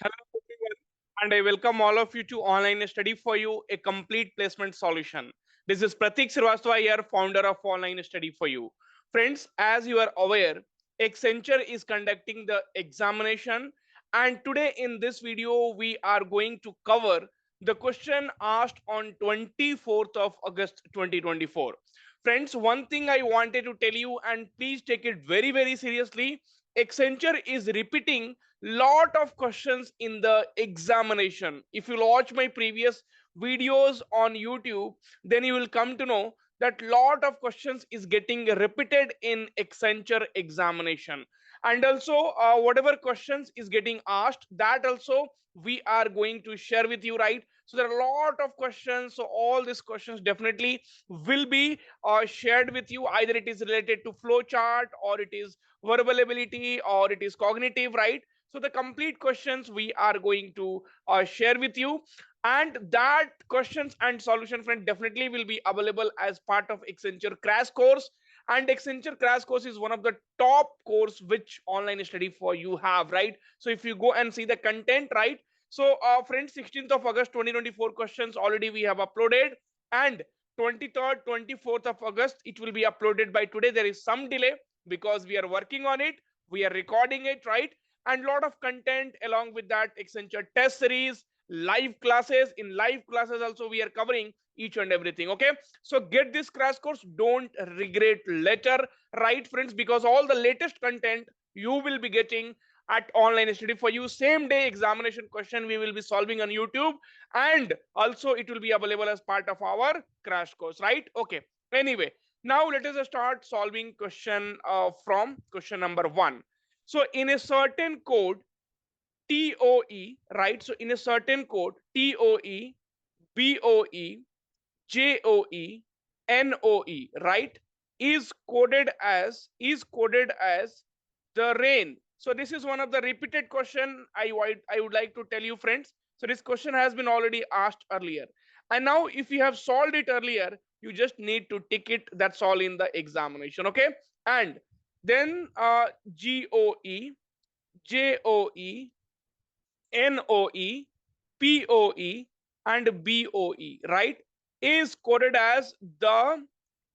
Hello everyone, and I welcome all of you to Online Study for You, a complete placement solution. This is Pratik Srivastava here, founder of Online Study for You. Friends, as you are aware, Accenture is conducting the examination, and today in this video, we are going to cover the question asked on 24th of August 2024. Friends, one thing I wanted to tell you, and please take it very, very seriously. Accenture is repeating lot of questions in the examination. If you watch my previous videos on YouTube, then you will come to know that lot of questions is getting repeated in Accenture examination. And also whatever questions is getting asked, that also we are going to share with you, right? So there are a lot of questions, so all these questions definitely will be shared with you. Either it is related to flow chart, or it is verbal ability, or it is cognitive, right? So the complete questions we are going to share with you, and that questions and solution, friend, definitely will be available as part of Accenture crash course. And Accenture crash course is one of the top course which Online Study for You have, right? So if you go and see the content, right? So friends, 16th of August 2024 questions already we have uploaded, and 23rd 24th of August it will be uploaded by today. There is some delay because we are working on it, we are recording it, right? And lot of content along with that. Accenture test series, live classes. In live classes also we are covering each and everything. Okay, so get this crash course, don't regret later, right friends? Because all the latest content you will be getting at Online Study for You. Same day examination question we will be solving on YouTube, and also it will be available as part of our crash course, right? Okay, anyway, now let us start solving question from question number 1. So in a certain code TOE, right? So in a certain code TOE, BOE, JOE, NOE, right? Is coded as the rain. So this is one of the repeated question I would like to tell you, friends. So this question has been already asked earlier, and now if you have solved it earlier, you just need to tick it. That's all in the examination. Okay, and then GOE, JOE, NOE, POE, and BOE, right, is coded as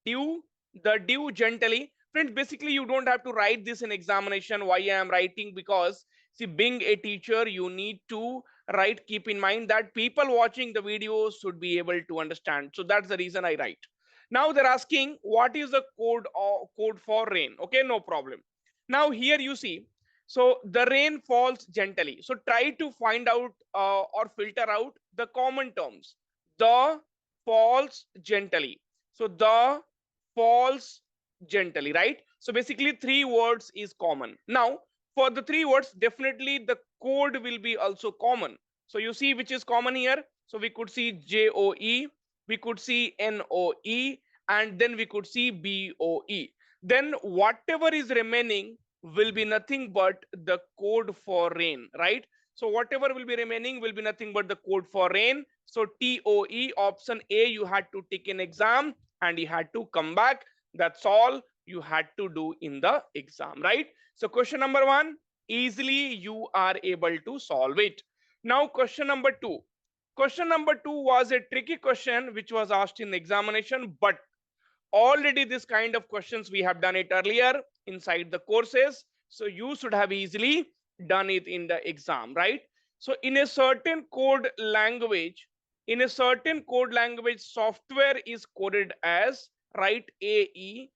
due, the due gently. Friends, basically, you don't have to write this in examination. Why I am writing? Because, see, being a teacher, you need to write. Keep in mind that people watching the videos should be able to understand. So that's the reason I write. Now they're asking what is the code for rain. Okay, no problem. Now here you see, so the rain falls gently. So try to find out or filter out the common terms. The falls gently. So the falls gently, right? So basically three words is common. Now for the three words, definitely the code will be also common. So you see which is common here. So we could see JOE, we could see NOE, and then we could see BOE. Then whatever is remaining will be nothing but the code for rain, right? So whatever will be remaining will be nothing but the code for rain. So TOE option A you had to take an exam and you had to come back. That's all you had to do in the exam, right? So question number 1, easily you are able to solve it. Now question number 2. Question number 2 was a tricky question which was asked in the examination, but already this kind of questions we have done it earlier inside the courses, so you should have easily done it in the exam, right? So in a certain code language, software is coded as, right, AEFORSTW.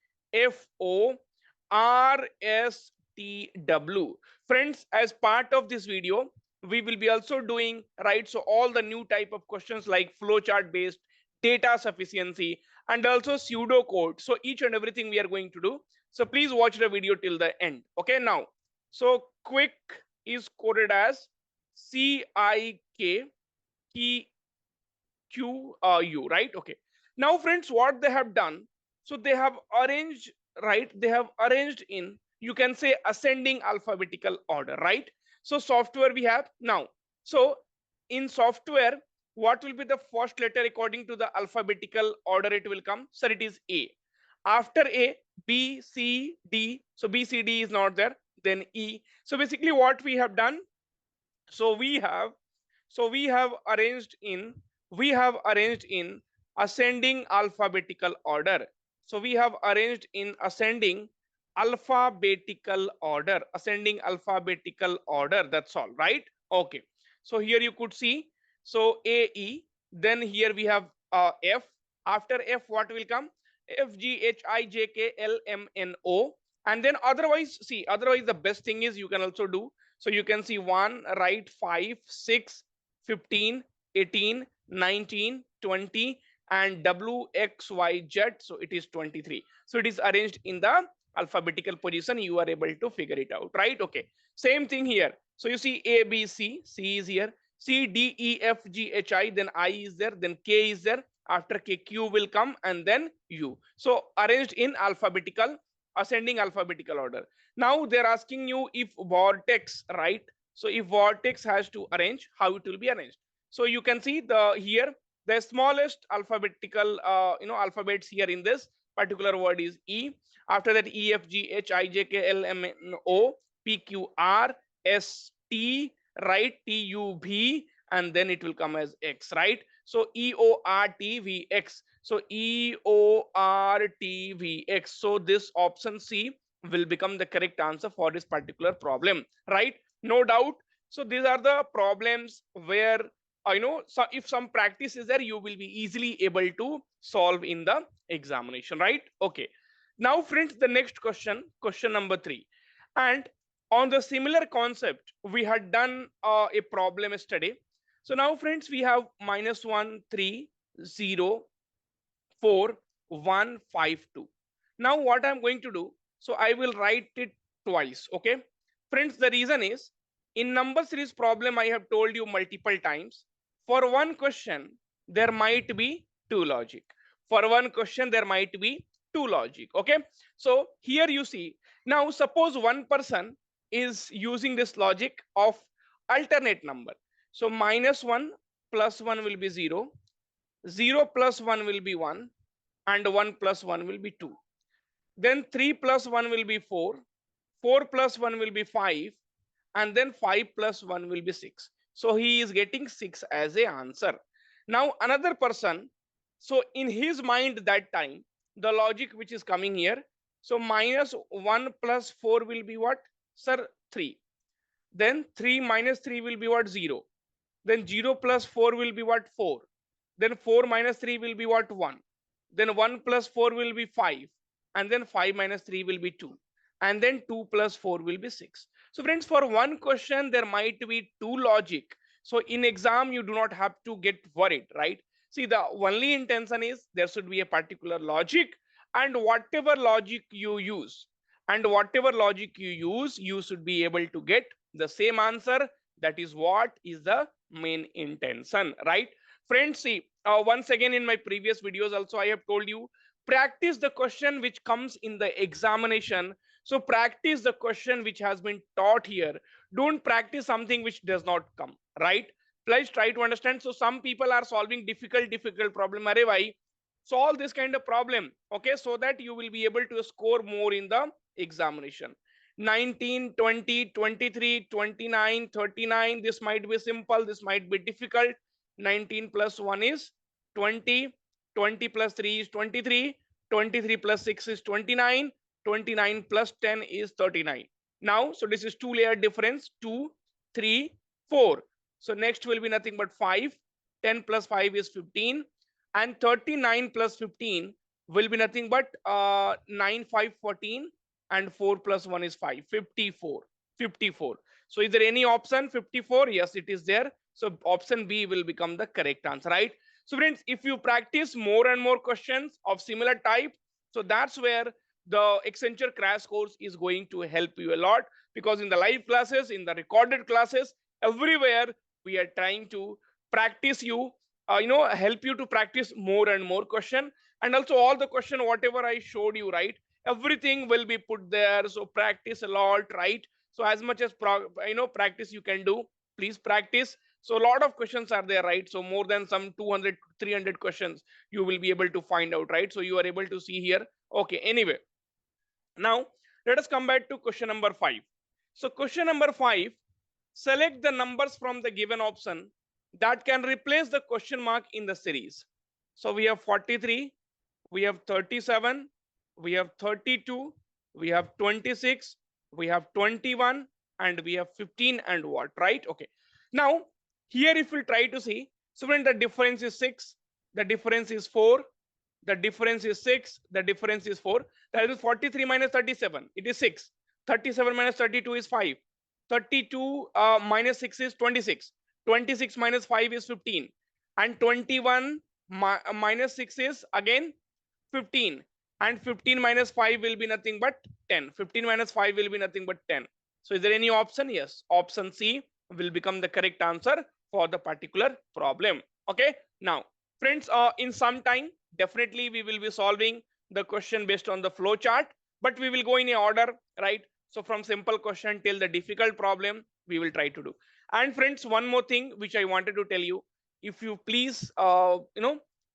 Friends, as part of this video we will be also doing, right, so all the new type of questions like flowchart based, data sufficiency, and also pseudocode. So each and everything we are going to do. So please watch the video till the end. Okay, now, so quick is coded as CIKQU, right? Okay. Now, friends, what they have done, so they have arranged, right? They have arranged in, you can say, ascending alphabetical order, right? So software we have now. So in software, what will be the first letter according to the alphabetical order it will come? Sir, it is A. After A, B, C, D. So B, C, D is not there. Then E. So basically what we have done, So we have arranged in we have arranged in ascending alphabetical order. So we have arranged in ascending alphabetical order, that's all, right? Okay, so here you could see, so AE, then here we have F. After F, what will come? F G H I J K L M N O. And then otherwise, see, otherwise the best thing is you can also do, so you can see 1, right, 5, 6, 15, 18, 19, 20, and W, X, Y, Z. So it is 23. So it is arranged in the alphabetical position. You are able to figure it out, right? Okay. Same thing here. So you see A, B, C is here. C, D, E, F, G, H, I, then I is there, then K is there. After K, Q will come, and then U. So arranged in ascending alphabetical order. Now they're asking you if vortex, right? So if vortex has to arrange, how it will be arranged. So you can see the smallest alphabetical alphabets here in this particular word is E. After that, E, F, G, H, I, J, K, L, M, N, O, P, Q, R, S, T, right, T, U, V, and then it will come as X, right? So E, O, R, T, V, X. So E, O, R, T, V, X. So this option C will become the correct answer for this particular problem, right? No doubt. So these are the problems where so if some practice is there, you will be easily able to solve in the examination, right? Okay. Now friends, the next question, question number 3. And on the similar concept, we had done a problem yesterday. So now friends, we have -1, 3, 0, 4, 1, 5, 2. Now what I'm going to do, so I will write it twice, okay? Friends, the reason is, in number series problem, I have told you multiple times, for one question, there might be two logic. For one question, there might be two logic, okay? So here you see, now suppose one person is using this logic of alternate number. So -1 plus 1 will be 0, 0 plus 1 will be 1, and 1 plus 1 will be 2. Then 3 plus 1 will be 4, 4 plus 1 will be 5, and then 5 plus 1 will be 6. So he is getting 6 as a answer. Now another person, so in his mind that time, the logic which is coming here, so -1 plus 4 will be what? Sir, 3. Then 3 minus 3 will be what? 0. Then 0 plus 4 will be what? 4. Then 4 minus 3 will be what? 1. Then 1 plus 4 will be 5. And then 5 minus 3 will be 2. And then 2 plus 4 will be 6. So friends, for one question, there might be two logic. So in exam, you do not have to get worried, right? See, the only intention is there should be a particular logic, and whatever logic you use, you should be able to get the same answer. That is what is the main intention, right? Friends, see, once again, in my previous videos also, I have told you, practice the question which comes in the examination. So practice the question which has been taught here. Don't practice something which does not come, right? Please try to understand. So some people are solving difficult problem. Arey bhai, solve this kind of problem, okay, so that you will be able to score more in the examination. 19, 20, 23, 29, 39. This might be simple, this might be difficult. 19 plus 1 is 20, 20 plus 3 is 23, 23 plus 6 is 29, 29 plus 10 is 39. Now, so this is two layer difference, 2, 3, 4. So next will be nothing but 5. 10 plus 5 is 15, and 39 plus 15 will be nothing but 9, 5, 14, and 4 plus 1 is 5, 54. 54. So is there any option 54? Yes, it is there. So option B will become the correct answer, right? So friends, if you practice more and more questions of similar type, so that's where the Accenture crash course is going to help you a lot, because in the live classes, in the recorded classes, everywhere we are trying to practice you, help you to practice more and more question. And also all the question, whatever I showed you, right? Everything will be put there. So practice a lot, right? So as much as practice you can do, please practice. So a lot of questions are there, right? So more than some 200, 300 questions you will be able to find out, right? So you are able to see here. Okay, anyway. Now, let us come back to question number 5. So question number 5, select the numbers from the given option that can replace the question mark in the series. So we have 43, we have 37, we have 32, we have 26, we have 21, and we have 15 and what, right? Okay. Now, here if we try to see, so when the difference is 6, the difference is 4, the difference is 6, the difference is 4. That is 43 minus 37, it is 6. 37 minus 32 is 5. 32 minus 6 is 26. 26 minus 5 is 15. And 21 minus 6 is again 15. And 15 minus 5 will be nothing but 10. 15 minus 5 will be nothing but 10. So is there any option? Yes. Option C will become the correct answer for the particular problem. Okay. Now, friends, in some time, definitely we will be solving the question based on the flow chart, but we will go in a order, right? So from simple question till the difficult problem, we will try to do. And friends, one more thing which I wanted to tell you, if you please,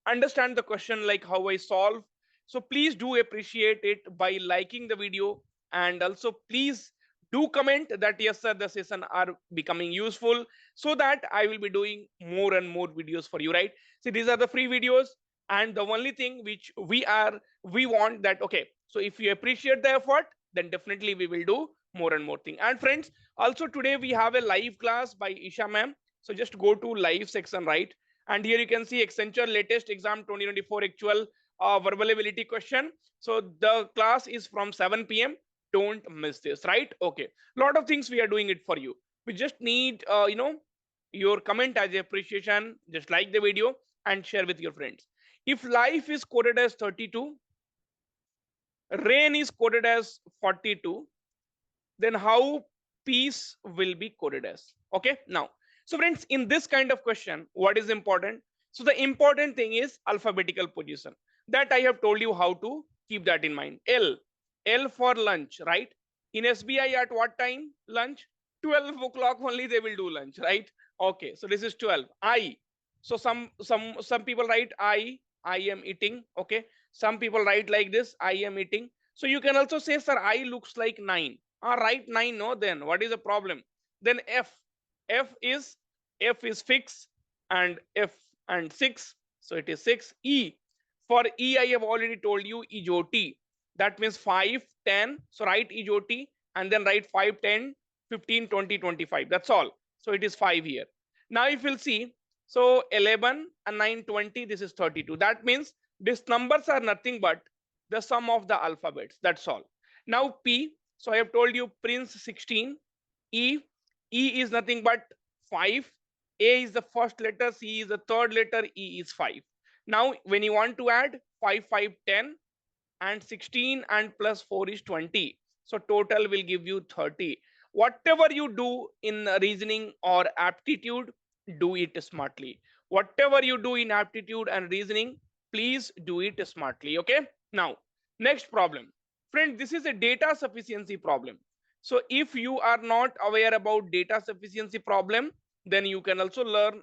understand the question like how I solve. So please do appreciate it by liking the video, and also please do comment that yes sir, the session are becoming useful, so that I will be doing more and more videos for you, right? See, these are the free videos, and the only thing which we want that, okay, so if you appreciate the effort, then definitely we will do more and more thing. And friends, also today we have a live class by Isha ma'am. So just go to live section, right? And here you can see Accenture latest exam 2024 actual verbal ability question. So the class is from 7 p.m. Don't miss this, right? Okay, lot of things we are doing it for you. We just need your comment as appreciation. Just like the video and share with your friends. If life is coded as 32, rain is coded as 42, then how peace will be coded as? Okay, now, so friends, in this kind of question, what is important? So the important thing is alphabetical position, that I have told you how to keep that in mind. L for lunch, right? In SBI at what time lunch? 12 o'clock only they will do lunch, right? Okay, so this is 12. I, so some people write I am eating. Okay, some people write like this, I am eating. So you can also say, sir, I looks like 9. Write 9, no? Then what is the problem? Then F is fixed, and F and 6. So it is 6. For E, I have already told you is OT. That means 5, 10. So write is OT and then write 5, 10, 15, 20, 25. That's all. So it is 5 here. Now if you'll see, so 11 and 9, 20, this is 32. That means these numbers are nothing but the sum of the alphabets. That's all. Now P, so I have told you Prince 16. E, E is nothing but 5. A is the first letter, C is the third letter, E is 5. Now when you want to add 5, 5, 10, and 16 and plus 4 is 20. So total will give you 30. Whatever you do in reasoning or aptitude, do it smartly. Whatever you do in aptitude and reasoning, please do it smartly. Okay. Now, next problem. Friend, this is a data sufficiency problem. So if you are not aware about data sufficiency problem, then you can also learn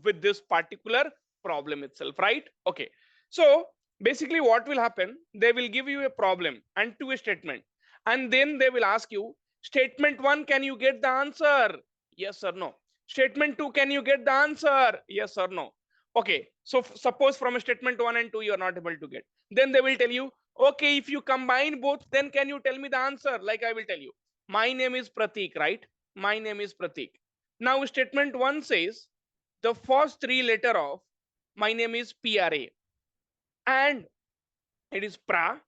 with this particular problem itself, right? Okay. So basically what will happen, they will give you a problem and two statement, and then they will ask you, statement 1, can you get the answer? Yes or no. Statement 2, can you get the answer? Yes or no. Okay, so suppose from statement 1 and 2 you are not able to get, then they will tell you, okay, if you combine both, then can you tell me the answer? Like I will tell you, my name is Pratik, right? My name is Pratik. Now statement 1 says the first three letter of my name is PRA, and it is pra,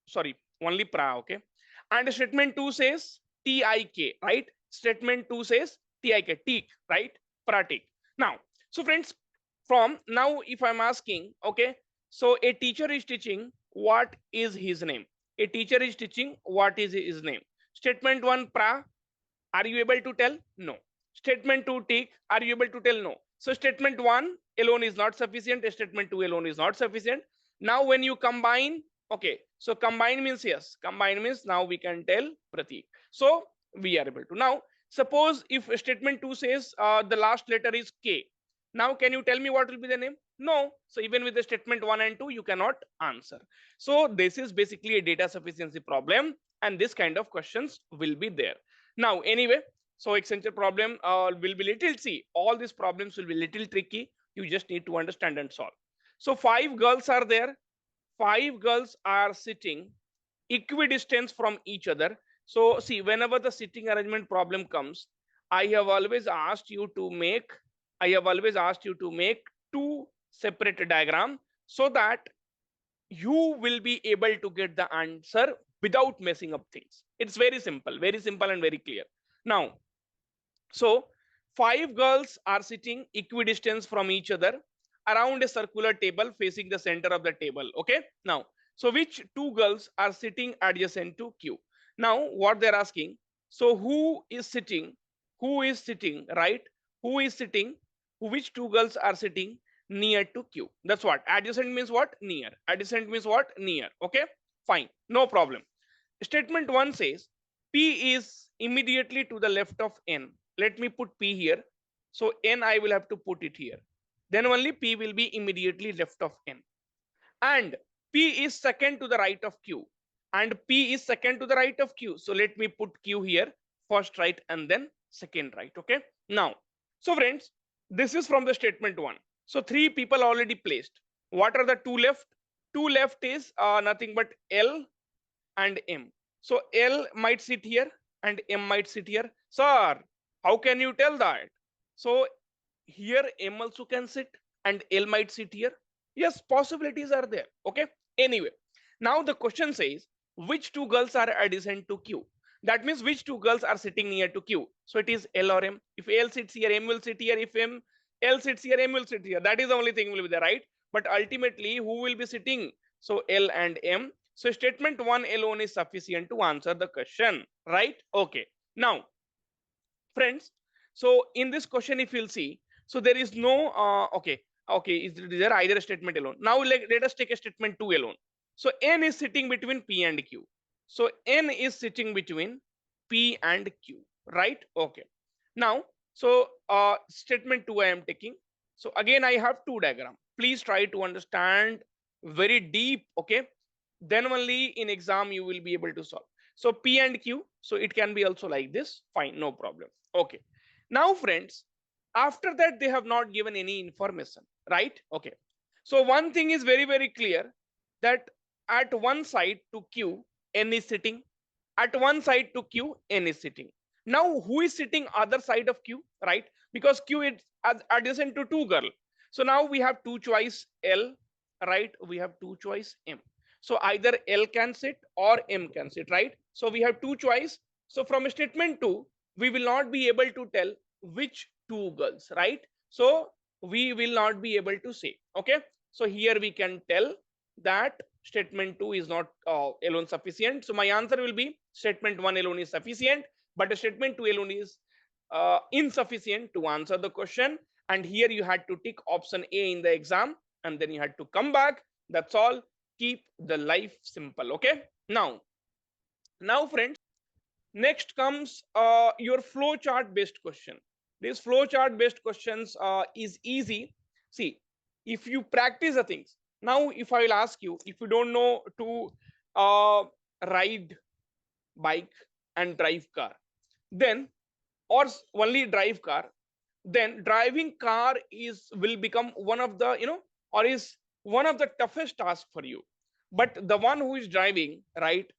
sorry, only pra. Okay, and statement 2 says tik, right? Statement 2 says tik, right? Pratik. Now, so friends, from now if I'm asking, okay, so a teacher is teaching, what is his name? A teacher is teaching, what is his name? Statement 1 pra, are you able to tell? No. Statement 2 tik, are you able to tell? No. So statement 1 alone is not sufficient, statement 2 alone is not sufficient. Now when you combine, okay, so combine means, yes, combine means now we can tell Pratik. So we are able to. Now suppose if statement 2 says the last letter is K, now can you tell me what will be the name? No. So even with the statement 1 and 2 you cannot answer. So this is basically a data sufficiency problem, and this kind of questions will be there. Now anyway, So Accenture problem will be little, see, all these problems will be little tricky. You just need to understand and solve. So 5 girls are there. 5 girls are sitting equidistant from each other. So see, whenever the sitting arrangement problem comes, I have always asked you to make, I have always asked you to make two separate diagram so that you will be able to get the answer without messing up things. It's very simple and very clear. Now, so 5 girls are sitting equidistant from each other around a circular table facing the center of the table. Okay. Now, so which 2 girls are sitting adjacent to Q? Now, what they're asking, so who is sitting? Who is sitting, right? Who is sitting? Which 2 girls are sitting near to Q? That's what. Adjacent means what? Near. Adjacent means what? Near. Okay. Fine. No problem. Statement 1 says P is immediately to the left of N. Let me put P here. So N I will have to put it here. Then only P will be immediately left of N. And P is second to the right of Q. And P is second to the right of Q. So let me put Q here, first right and then second right. Okay. Now, so friends, this is from the statement 1. So 3 people already placed. What are the 2 left? 2 left is nothing but L and M. So L might sit here and M might sit here. Sir, how can you tell that? So here M also can sit and L might sit here. Yes, possibilities are there. Okay. Anyway, now the question says which 2 girls are adjacent to Q? That means which 2 girls are sitting near to Q? So it is L or M. If L sits here, M will sit here. If L sits here, M will sit here. That is the only thing will be there, right? But ultimately, who will be sitting? So L and M. So statement 1 alone is sufficient to answer the question, right? Okay. Now, friends, so in this question, if you'll see, so there is no, okay, is there either a statement alone? Now, let us take a statement 2 alone. So N is sitting between P and Q. So N is sitting between P and Q, right? Okay. Now, so statement 2 I am taking. So again, I have 2 diagram. Please try to understand very deep, okay? Then only in exam you will be able to solve. So P and Q, so it can be also like this. Fine, no problem. Okay. Now, friends, after that, they have not given any information, right? Okay. So one thing is very, very clear that at one side to Q, N is sitting. At one side to Q, N is sitting. Now, who is sitting other side of Q, right? Because Q is adjacent to 2 girl. So now we have two choice L, right? We have two choice M. So either L can sit or M can sit, right? So we have two choice. So from statement 2, we will not be able to tell which 2 girls, right? So we will not be able to say, okay? So here we can tell that statement 2 is not alone sufficient. So my answer will be statement 1 alone is sufficient, but statement 2 alone is insufficient to answer the question. And here you had to tick option A in the exam and then you had to come back. That's all. Keep the life simple. Okay. Now friends, next comes your flowchart based question. This flowchart based questions is easy. See, if you practice the things. Now, if I will ask you, if you don't know to ride bike and drive car, then or only drive car, then driving car is will become one of the or is one of the toughest tasks for you. But the one who is driving, right,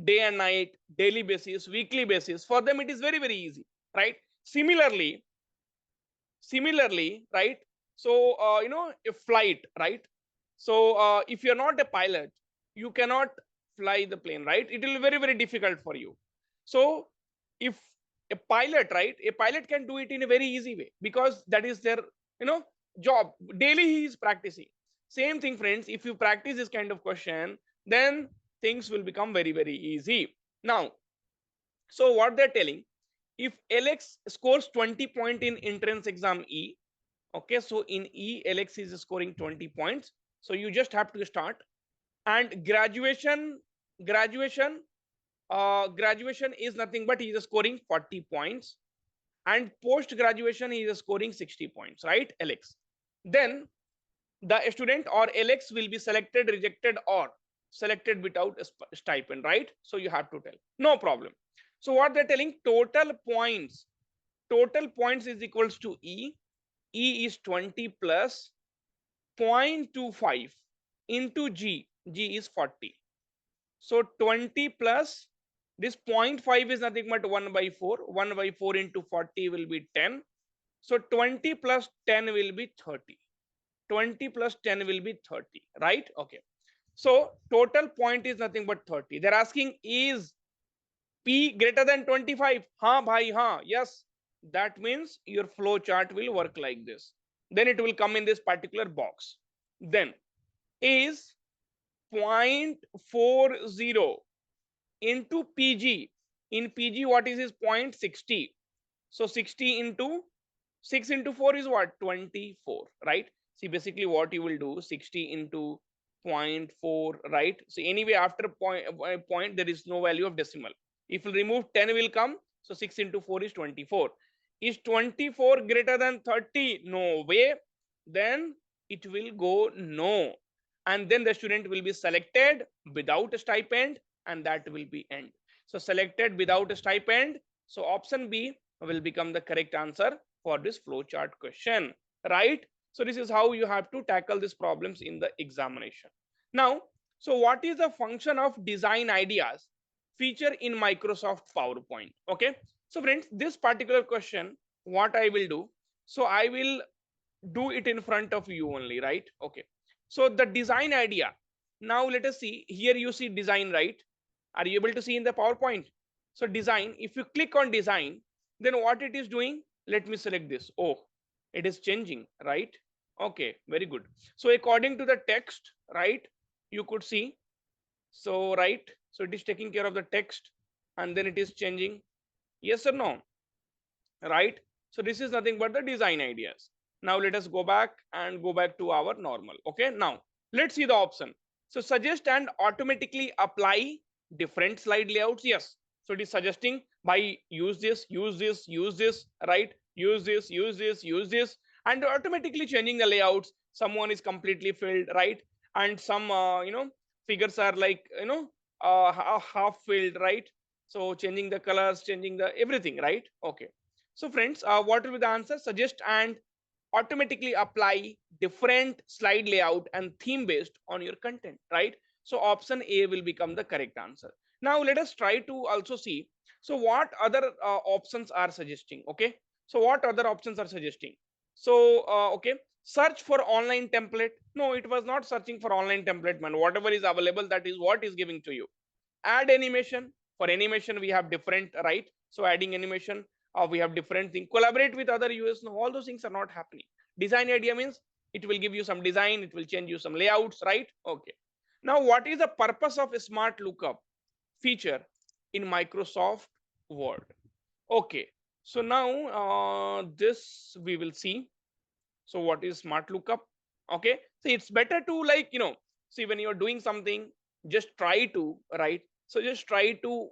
day and night, daily basis, weekly basis, for them it is very, very easy, right? Similarly, right? So a flight, right? So if you're not a pilot, you cannot fly the plane, right? It will be very, very difficult for you. So if a pilot, right, a pilot can do it in a very easy way because that is their job. Daily he is practicing. Same thing, friends. If you practice this kind of question, then things will become very, very easy. Now, so what they're telling, if Alex scores 20 point in entrance exam E, okay, so in E, Alex is scoring 20 points. So you just have to start. And graduation is nothing but he is scoring 40 points. And post graduation, he is scoring 60 points, right, Alex? Then the student or Alex will be selected, rejected, or selected without a stipend, right? So you have to tell. No problem. So what they're telling, total points total points is equals to E is 20 plus 0.25 into G is 40. So 20 plus this 0.5 is nothing but 1 by 4. 1 by 4 into 40 will be 10. So 20 plus 10 will be 30. 20 plus 10 will be 30, right? Okay. So total point is nothing but 30. They're asking, is P greater than 25? Ha, bhai, ha. Yes. That means your flow chart will work like this. Then it will come in this particular box. Then is 0.40 into PG. In PG, what is his 0.60? So 60 into 6 into 4 is what? 24, right? See, basically what you will do, 60 into 0.4, right? So anyway, after point, there is no value of decimal. If you remove 10 will come. So 6 into 4 is 24. Is 24 greater than 30? No way. Then it will go no. And then the student will be selected without a stipend, and that will be end. So selected without a stipend. So option B will become the correct answer for this flowchart question, right? So this is how you have to tackle these problems in the examination. Now, so what is the function of design ideas feature in Microsoft PowerPoint? Okay. So friends, this particular question, what I will do, so I will do it in front of you only, right? Okay. So the design idea. Now let us see. Here you see design, right? Are you able to see in the PowerPoint? So design, if you click on design, then what it is doing? Let me select this. Oh, it is changing, right? Okay, very good. So according to the text, right, you could see. So, right, so it is taking care of the text and then it is changing. Yes or no? Right? So this is nothing but the design ideas. Now let us go back and go back to our normal. Okay, now let's see the option. So suggest and automatically apply different slide layouts. Yes, so it is suggesting by use this, use this, use this, right? Use this, use this, use this, and automatically changing the layouts. Someone is completely filled, right? And some figures are like half filled, right? So changing the colors, changing the everything, right? Okay. So friends, what will be the answer? Suggest and automatically apply different slide layout and theme based on your content, right? So option A will become the correct answer. Now let us try to also see. So what other options are suggesting? Okay. So what other options are suggesting? So okay, search for online template. No, it was not searching for online template, man. Whatever is available, that is what is giving to you. Add animation. For animation we have different, right? So adding animation, we have different thing. Collaborate with other us. No, all those things are not happening. Design idea means it will give you some design, it will change you some layouts, right? Okay. Now what is the purpose of a smart lookup feature in Microsoft Word? Okay, so now this we will see. So what is smart lookup? Okay, so it's better to, like, see, when you're doing something, just try to, right? So just try to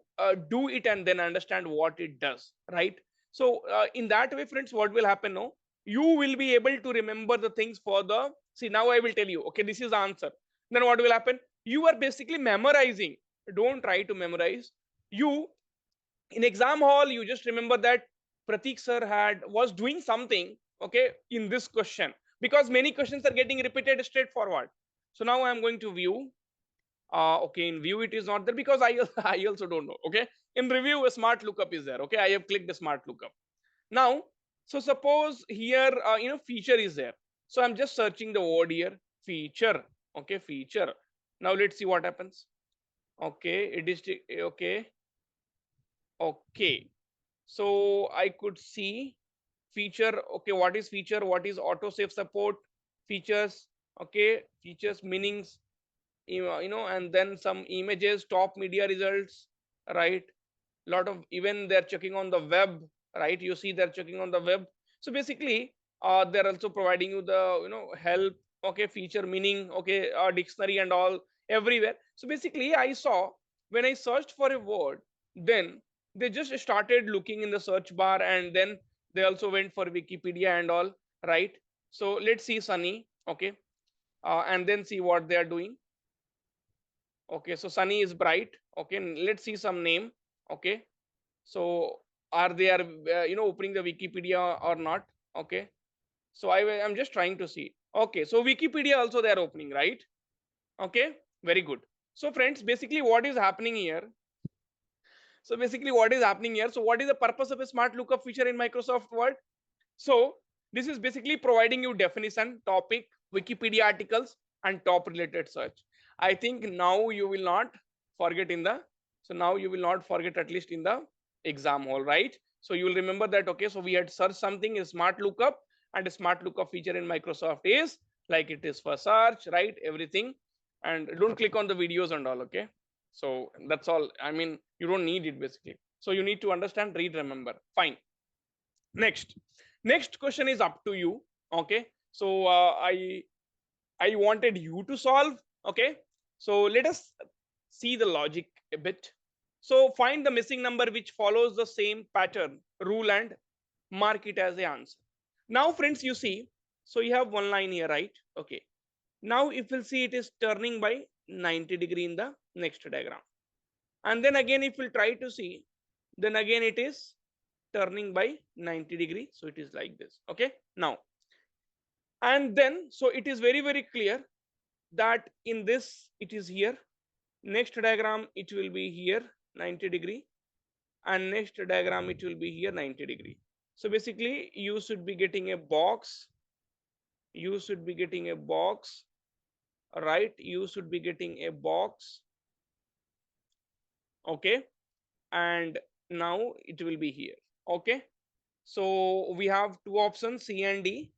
do it and then understand what it does, right? So in that way, friends, what will happen now? You will be able to remember the things for the, see, now I will tell you, okay, this is the answer. Then what will happen? You are basically memorizing. Don't try to memorize. You, in exam hall, you just remember that Pratik sir had was doing something, okay, in this question, because many questions are getting repeated straightforward. So now I'm going to view. Okay, in view it is not there because I I also don't know. Okay, in review a smart lookup is there. Okay, I have clicked the smart lookup. Now, so suppose here feature is there. So I'm just searching the word here, feature. Okay, feature. Now let's see what happens. Okay, it is okay. Okay, so I could see feature. Okay, what is feature? What is autosave support? Features. Okay, features meanings, and then some images, top media results, right? Lot of, even they're checking on the web, right? You see they're checking on the web. So basically they're also providing you the help. Okay, feature meaning, okay, dictionary and all everywhere. So basically I saw, when I searched for a word, then they just started looking in the search bar, and then they also went for Wikipedia and all, right? So let's see Sunny. Okay, and then see what they are doing. Okay, so Sunny is bright. Okay, let's see some name. Okay, so are they are opening the Wikipedia or not? Okay, so I'm just trying to see. Okay, so Wikipedia also they are opening, right? Okay, very good. So friends, basically what is happening here? So basically what is happening here? So what is the purpose of a smart lookup feature in Microsoft Word? So this is basically providing you definition, topic, Wikipedia articles, and top related search. I think now you will not forget in the, so now you will not forget at least in the exam hall, right? So you will remember that, okay, so we had searched something is smart lookup, and a smart lookup feature in Microsoft is like it is for search, right? Everything. And don't click on the videos and all, okay? So that's all. I mean, you don't need it basically. So you need to understand, read, remember. Fine. Next question is up to you. Okay, so I wanted you to solve. Okay, so let us see the logic a bit. So find the missing number which follows the same pattern rule and mark it as the answer. Now friends, you see, so you have one line here, right? Okay, now if you'll see, it is turning by 90 degree in the next diagram, and then again if we'll try to see, then again it is turning by 90 degree, so it is like this. Okay, now, and then so it is very clear that in this it is here, next diagram it will be here 90 degree, and next diagram it will be here 90 degree. So basically you should be getting a box, you should be getting a box, right? You should be getting a box. Okay, and now it will be here. Okay, so we have two options, C and D.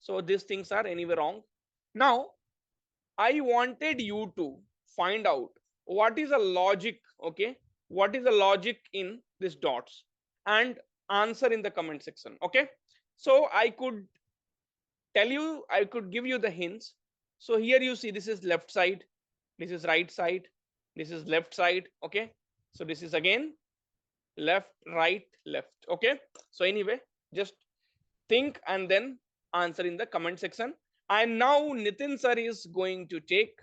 So these things are anyway wrong. Now I wanted you to find out what is the logic. Okay, what is the logic in these dots, and answer in the comment section. Okay, so I could tell you, I could give you the hints. So here you see, this is left side, this is right side, this is left side. Okay, so this is again left, right, left. Okay, so anyway, just think and then answer in the comment section. And now Nitin sir is going to take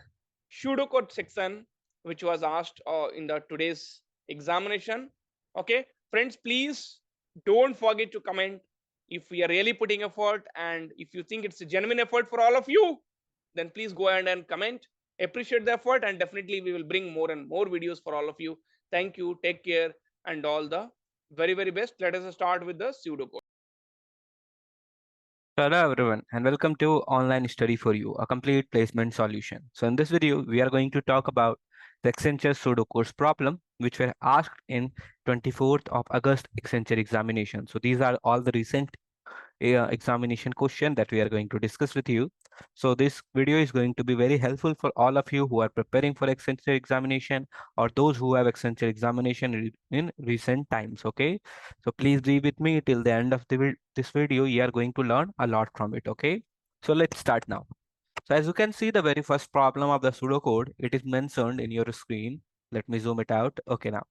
pseudocode section, which was asked in the today's examination. Okay, friends, please don't forget to comment if we are really putting effort, and if you think it's a genuine effort for all of you, then please go ahead and comment. Appreciate the effort, and definitely we will bring more and more videos for all of you. Thank you, take care, and all the very best. Let us start with the pseudocode. Hello everyone and welcome to Online Study for You, a complete placement solution. So in this video, we are going to talk about the Accenture pseudo course problem, which were asked in 24th of August Accenture examination. So these are all the recent examination question that we are going to discuss with you. So this video is going to be very helpful for all of you who are preparing for Accenture examination or those who have Accenture examination in recent times. Okay, so please be with me till the end of this video. You are going to learn a lot from it. Okay, so let's start now. So as you can see, the very first problem of the pseudocode, it is mentioned in your screen. Let me zoom it out. Okay, now.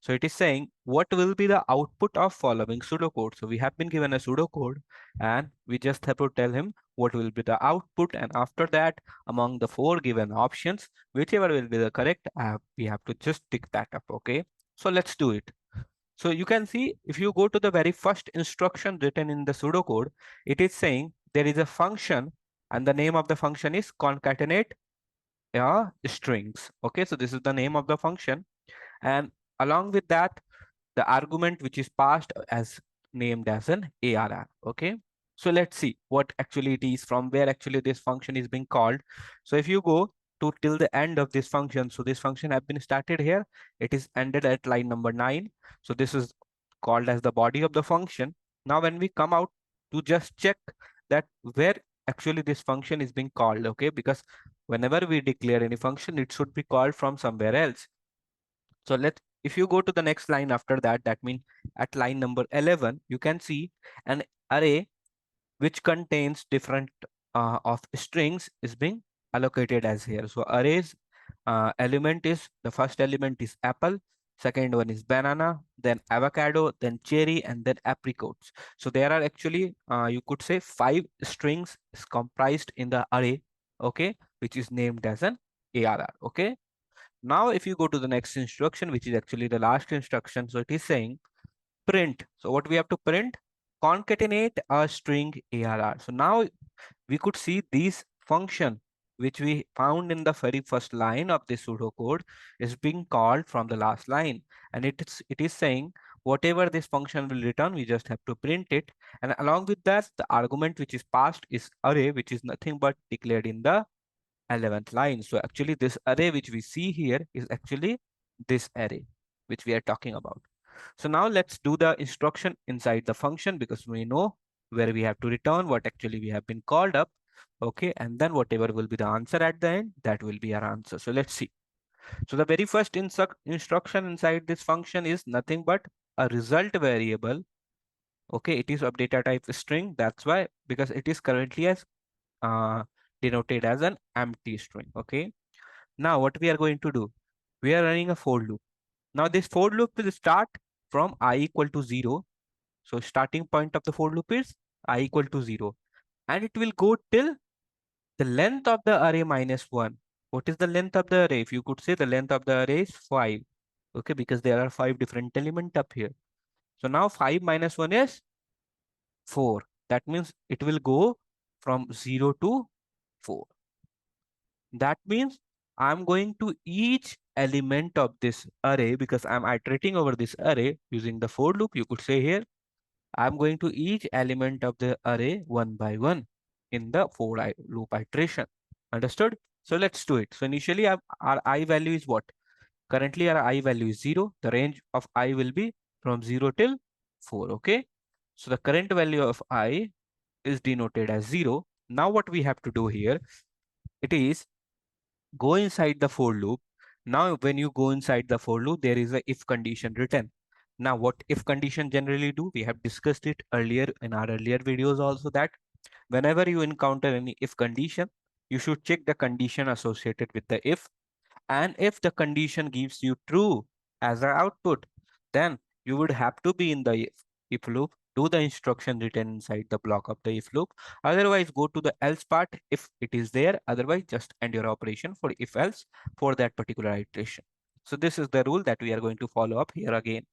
So it is saying what will be the output of following pseudocode. So we have been given a pseudocode and we just have to tell him what will be the output. And after that, among the four given options, whichever will be the correct, we have to just tick that up. Okay. So let's do it. So you can see if you go to the very first instruction written in the pseudocode, it is saying there is a function and the name of the function is concatenate strings. Okay. So this is the name of the function. And along with that, the argument which is passed as named as an ARR. Okay. So let's see what actually it is, from where actually this function is being called. So if you go to till the end of this function, so this function have been started here, it is ended at line number 9. So this is called as the body of the function. Now when we come out to just check that where actually this function is being called, okay, because whenever we declare any function, it should be called from somewhere else. So if you go to the next line after that, that means at line number 11, you can see an array which contains different of strings is being allocated as here. So arrays element is, the first element is apple, second one is banana, then avocado, then cherry, and then apricots. So there are actually, you could say 5 strings is comprised in the array, okay, which is named as an ARR, okay. Now, if you go to the next instruction, which is actually the last instruction, so it is saying print. So what we have to print? Concatenate a string ARR. So now we could see this function which we found in the very first line of the pseudocode is being called from the last line, and it is saying whatever this function will return, we just have to print it, and along with that the argument which is passed is array, which is nothing but declared in the 11th line. So actually this array which we see here is actually this array which we are talking about. So now let's do the instruction inside the function, because we know where we have to return what actually we have been called up. Okay, and then whatever will be the answer at the end, that will be our answer. So let's see. So the very first instruction inside this function is nothing but a result variable. Okay, it is of data type string. That's why, because it is currently as uh, denoted as an empty string. Okay, now what we are going to do, we are running a for loop. Now this for loop will start from I equal to 0. So starting point of the for loop is I equal to 0, and it will go till the length of the array minus 1. What is the length of the array? If you could say, the length of the array is 5. Okay, because there are 5 different elements up here. So now 5 minus 1 is 4. That means it will go from 0 to 4. That means I'm going to each element of this array, because I'm iterating over this array using the for loop. You could say here, I'm going to each element of the array one by one in the for loop iteration. Understood? So let's do it. So initially our I value is what? Currently our I value is 0. The range of I will be from 0 till 4. Okay. So the current value of I is denoted as 0. Now what we have to do here, it is go inside the for loop. Now, when you go inside the for loop, there is a if condition written. Now, what if condition generally do? We have discussed it earlier in our earlier videos also, that whenever you encounter any if condition, you should check the condition associated with the if, and if the condition gives you true as an output, then you would have to be in the if loop, do the instruction written inside the block of the if loop. Otherwise, go to the else part if it is there. Otherwise, just end your operation for if else for that particular iteration. So this is the rule that we are going to follow up here again.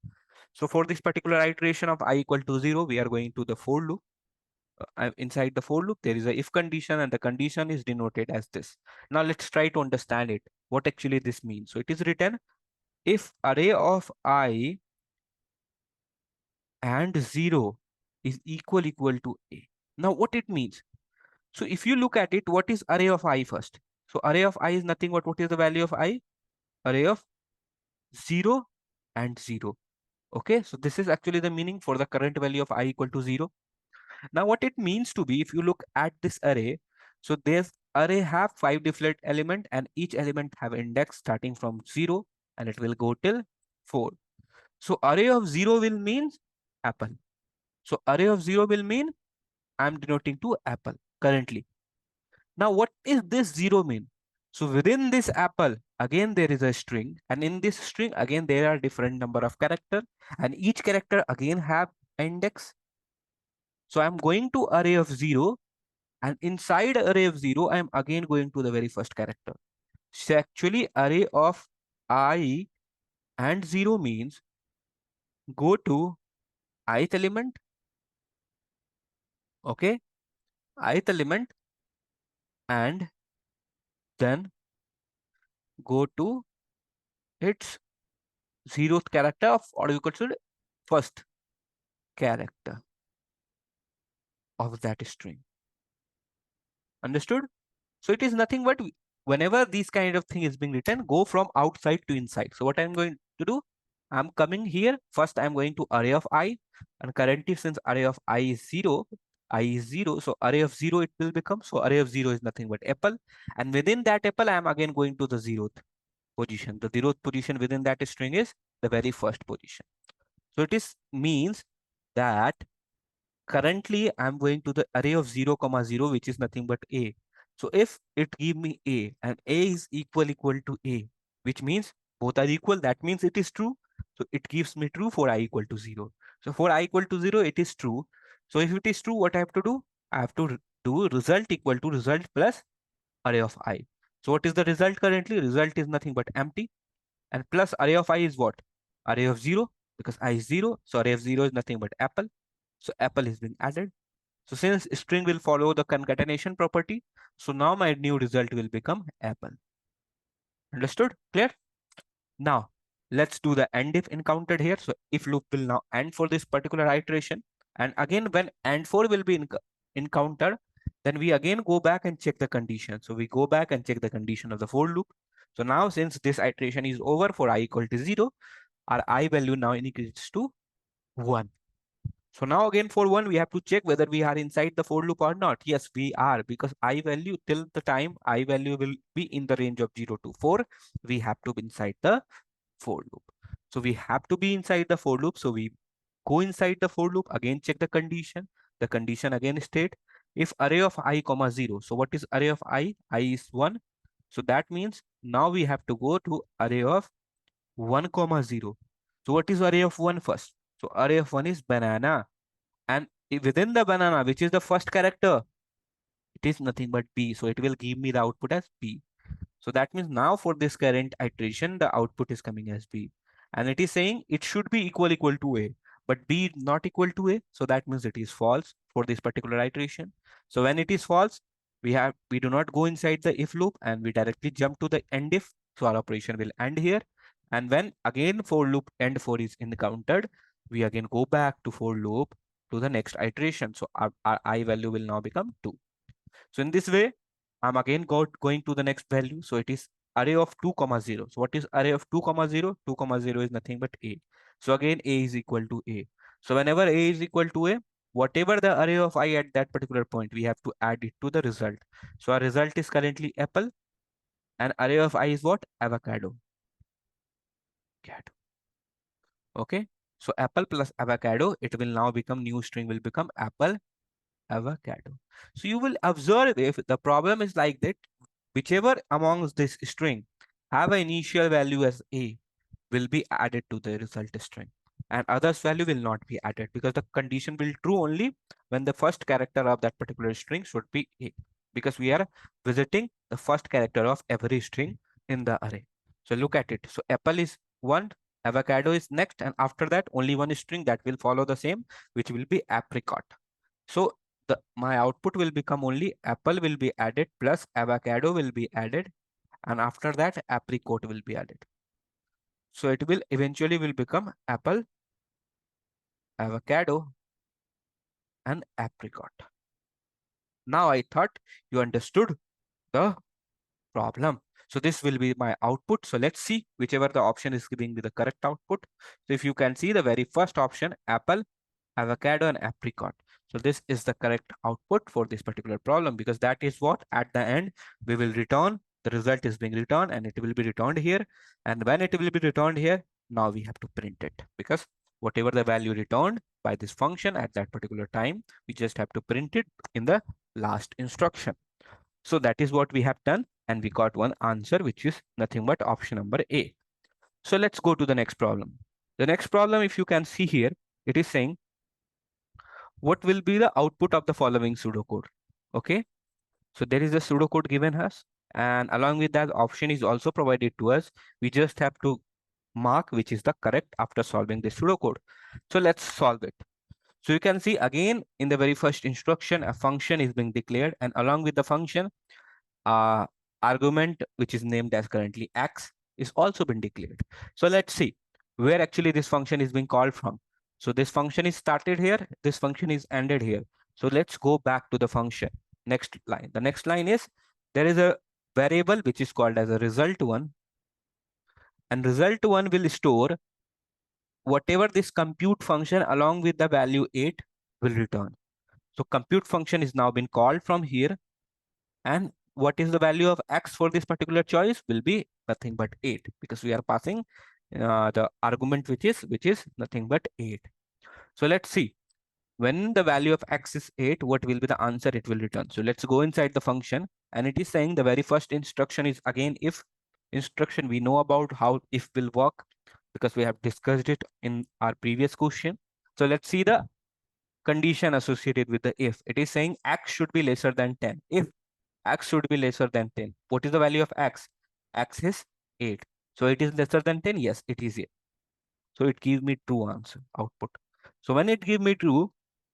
So for this particular iteration of I equal to 0, we are going to the for loop. Inside the for loop, there is a if condition, and the condition is denoted as this. Now let's try to understand it, what actually this means. So it is written, if array of I and 0 is equal to a. Now what it means? So if you look at it, what is array of I first? So array of I is nothing but, what is the value of I? Array of 0 and 0. Okay, so this is actually the meaning for the current value of I equal to 0. Now what it means to be, if you look at this array, so this array have 5 different element, and each element have index starting from 0, and it will go till 4. So array of 0 will mean apple. So array of 0 will mean I'm denoting to apple currently. Now what is this 0 mean? So within this apple, again there is a string, and in this string again there are different number of character, and each character again have index. So I'm going to array of 0, and inside array of 0 I'm again going to the very first character. So actually array of I and 0 means go to ith element, okay, ith element, and then go to its 0th character of, or you could say first character of that string. Understood? So it is nothing but, whenever this kind of thing is being written, go from outside to inside. So what I'm going to do, I'm coming here. First, I'm going to array of I, and currently since array of I is 0, I is 0. So array of 0 it will become. So array of 0 is nothing but apple. And within that apple, I am again going to the 0th position. The 0th position within that string is the very first position. So it is means that currently I'm going to the array of 0 comma 0, which is nothing but a. So if it give me a, and a is equal to a, which means both are equal, that means it is true. So it gives me true for I equal to 0. So for I equal to 0, it is true. So if it is true, what I have to do? I have to do result equal to result plus array of I. So what is the result currently? Result is nothing but empty. And plus array of I is what? Array of 0. because I is 0. So array of 0 is nothing but apple. So apple is being added. So since string will follow the concatenation property, so now my new result will become apple. Understood? Clear? Now let's do the end if encountered here. So if loop will now end for this particular iteration. And again, when and for will be encountered, then we again go back and check the condition. So we go back and check the condition of the for loop. So now since this iteration is over for I equal to 0, our I value now increases to 1. So now again for 1, we have to check whether we are inside the for loop or not. Yes, we are, because I value till the time I value will be in the range of 0 to 4, we have to be inside the for loop. So we have to be inside the for loop. So we go inside the for loop, again check the condition. The condition again state if array of I comma 0. So what is array of I? I is 1. So that means now we have to go to array of 1 comma 0. So what is array of 1 first? So array of 1 is banana. And within the banana, which is the first character, it is nothing but B. So it will give me the output as B. So that means now for this current iteration, the output is coming as B. And it is saying it should be equal to A, but B is not equal to A. So that means it is false for this particular iteration. So when it is false, we do not go inside the if loop and we directly jump to the end if. So our operation will end here. And when again for loop end for is encountered, we again go back to for loop to the next iteration. So our I value will now become 2. So in this way, I'm again going to the next value. So it is array of 2 comma 0. So what is array of 2 comma 0? 2 comma 0 is nothing but A. So again, A is equal to A. So whenever A is equal to A, whatever the array of I at that particular point, we have to add it to the result. So our result is currently apple, and array of I is what? Avocado. Okay. So apple plus avocado, it will now become new string will become apple avocado. So you will observe if the problem is like that, whichever amongst this string have an initial value as A will be added to the result string, and others value will not be added, because the condition will true only when the first character of that particular string should be A, because we are visiting the first character of every string in the array. So look at it. So apple is 1, avocado is next, and after that only one string that will follow the same, which will be apricot. So my output will become only apple will be added plus avocado will be added, and after that apricot will be added. So it will eventually will become apple, avocado, and apricot. Now I thought you understood the problem. So this will be my output. So let's see whichever the option is giving me the correct output. So if you can see the very first option, apple, avocado, and apricot. So this is the correct output for this particular problem, because that is what at the end we will return. The result is being returned and it will be returned here. And when it will be returned here, now we have to print it, because whatever the value returned by this function at that particular time, we just have to print it in the last instruction. So that is what we have done. And we got one answer, which is nothing but option number A. So let's go to the next problem. The next problem, if you can see here, it is saying, what will be the output of the following pseudocode? Okay. So there is a pseudocode given us. And along with that, option is also provided to us. We just have to mark which is the correct after solving the pseudocode. So let's solve it. So you can see again in the very first instruction, a function is being declared, and along with the function, argument which is named as currently x is also been declared. So let's see where actually this function is being called from. So this function is started here, this function is ended here. So let's go back to the function. Next line. The next line is there is a variable which is called as a result1, and result1 will store whatever this compute function along with the value 8 will return. So compute function is now been called from here, and what is the value of x for this particular choice will be nothing but 8, because we are passing the argument which is nothing but 8. So let's see, when the value of x is 8, what will be the answer it will return. So let's go inside the function, and it is saying the very first instruction is again if instruction. We know about how if will work because we have discussed it in our previous question. So let's see the condition associated with the if. It is saying x should be lesser than 10. If x should be lesser than 10, what is the value of x? X is 8. So it is lesser than 10. Yes, it is 8. So it gives me true answer output. So when it gives me true,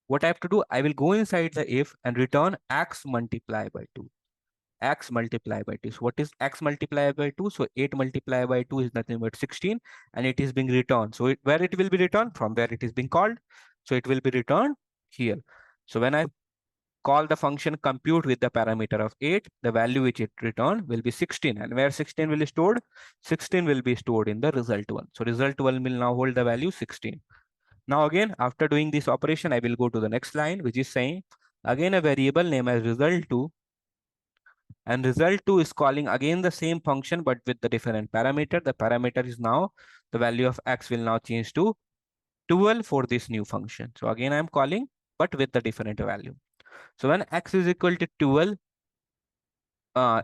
what I have to do, I will go inside the if and return x multiplied by 2. X multiplied by 2. So what is x multiplied by 2? So 8 multiplied by 2 is nothing but 16, and it is being returned. So where it will be returned? From where it is being called. So it will be returned here. So when I call the function compute with the parameter of 8, the value which it returned will be 16. And where 16 will be stored? 16 will be stored in the result one. So result one will now hold the value 16. Now again, after doing this operation, I will go to the next line, which is saying again a variable name as result2, and result2 is calling again the same function but with the different parameter. The parameter is now the value of x will now change to 12 for this new function. So again, I'm calling but with the different value. So when x is equal to 12, uh,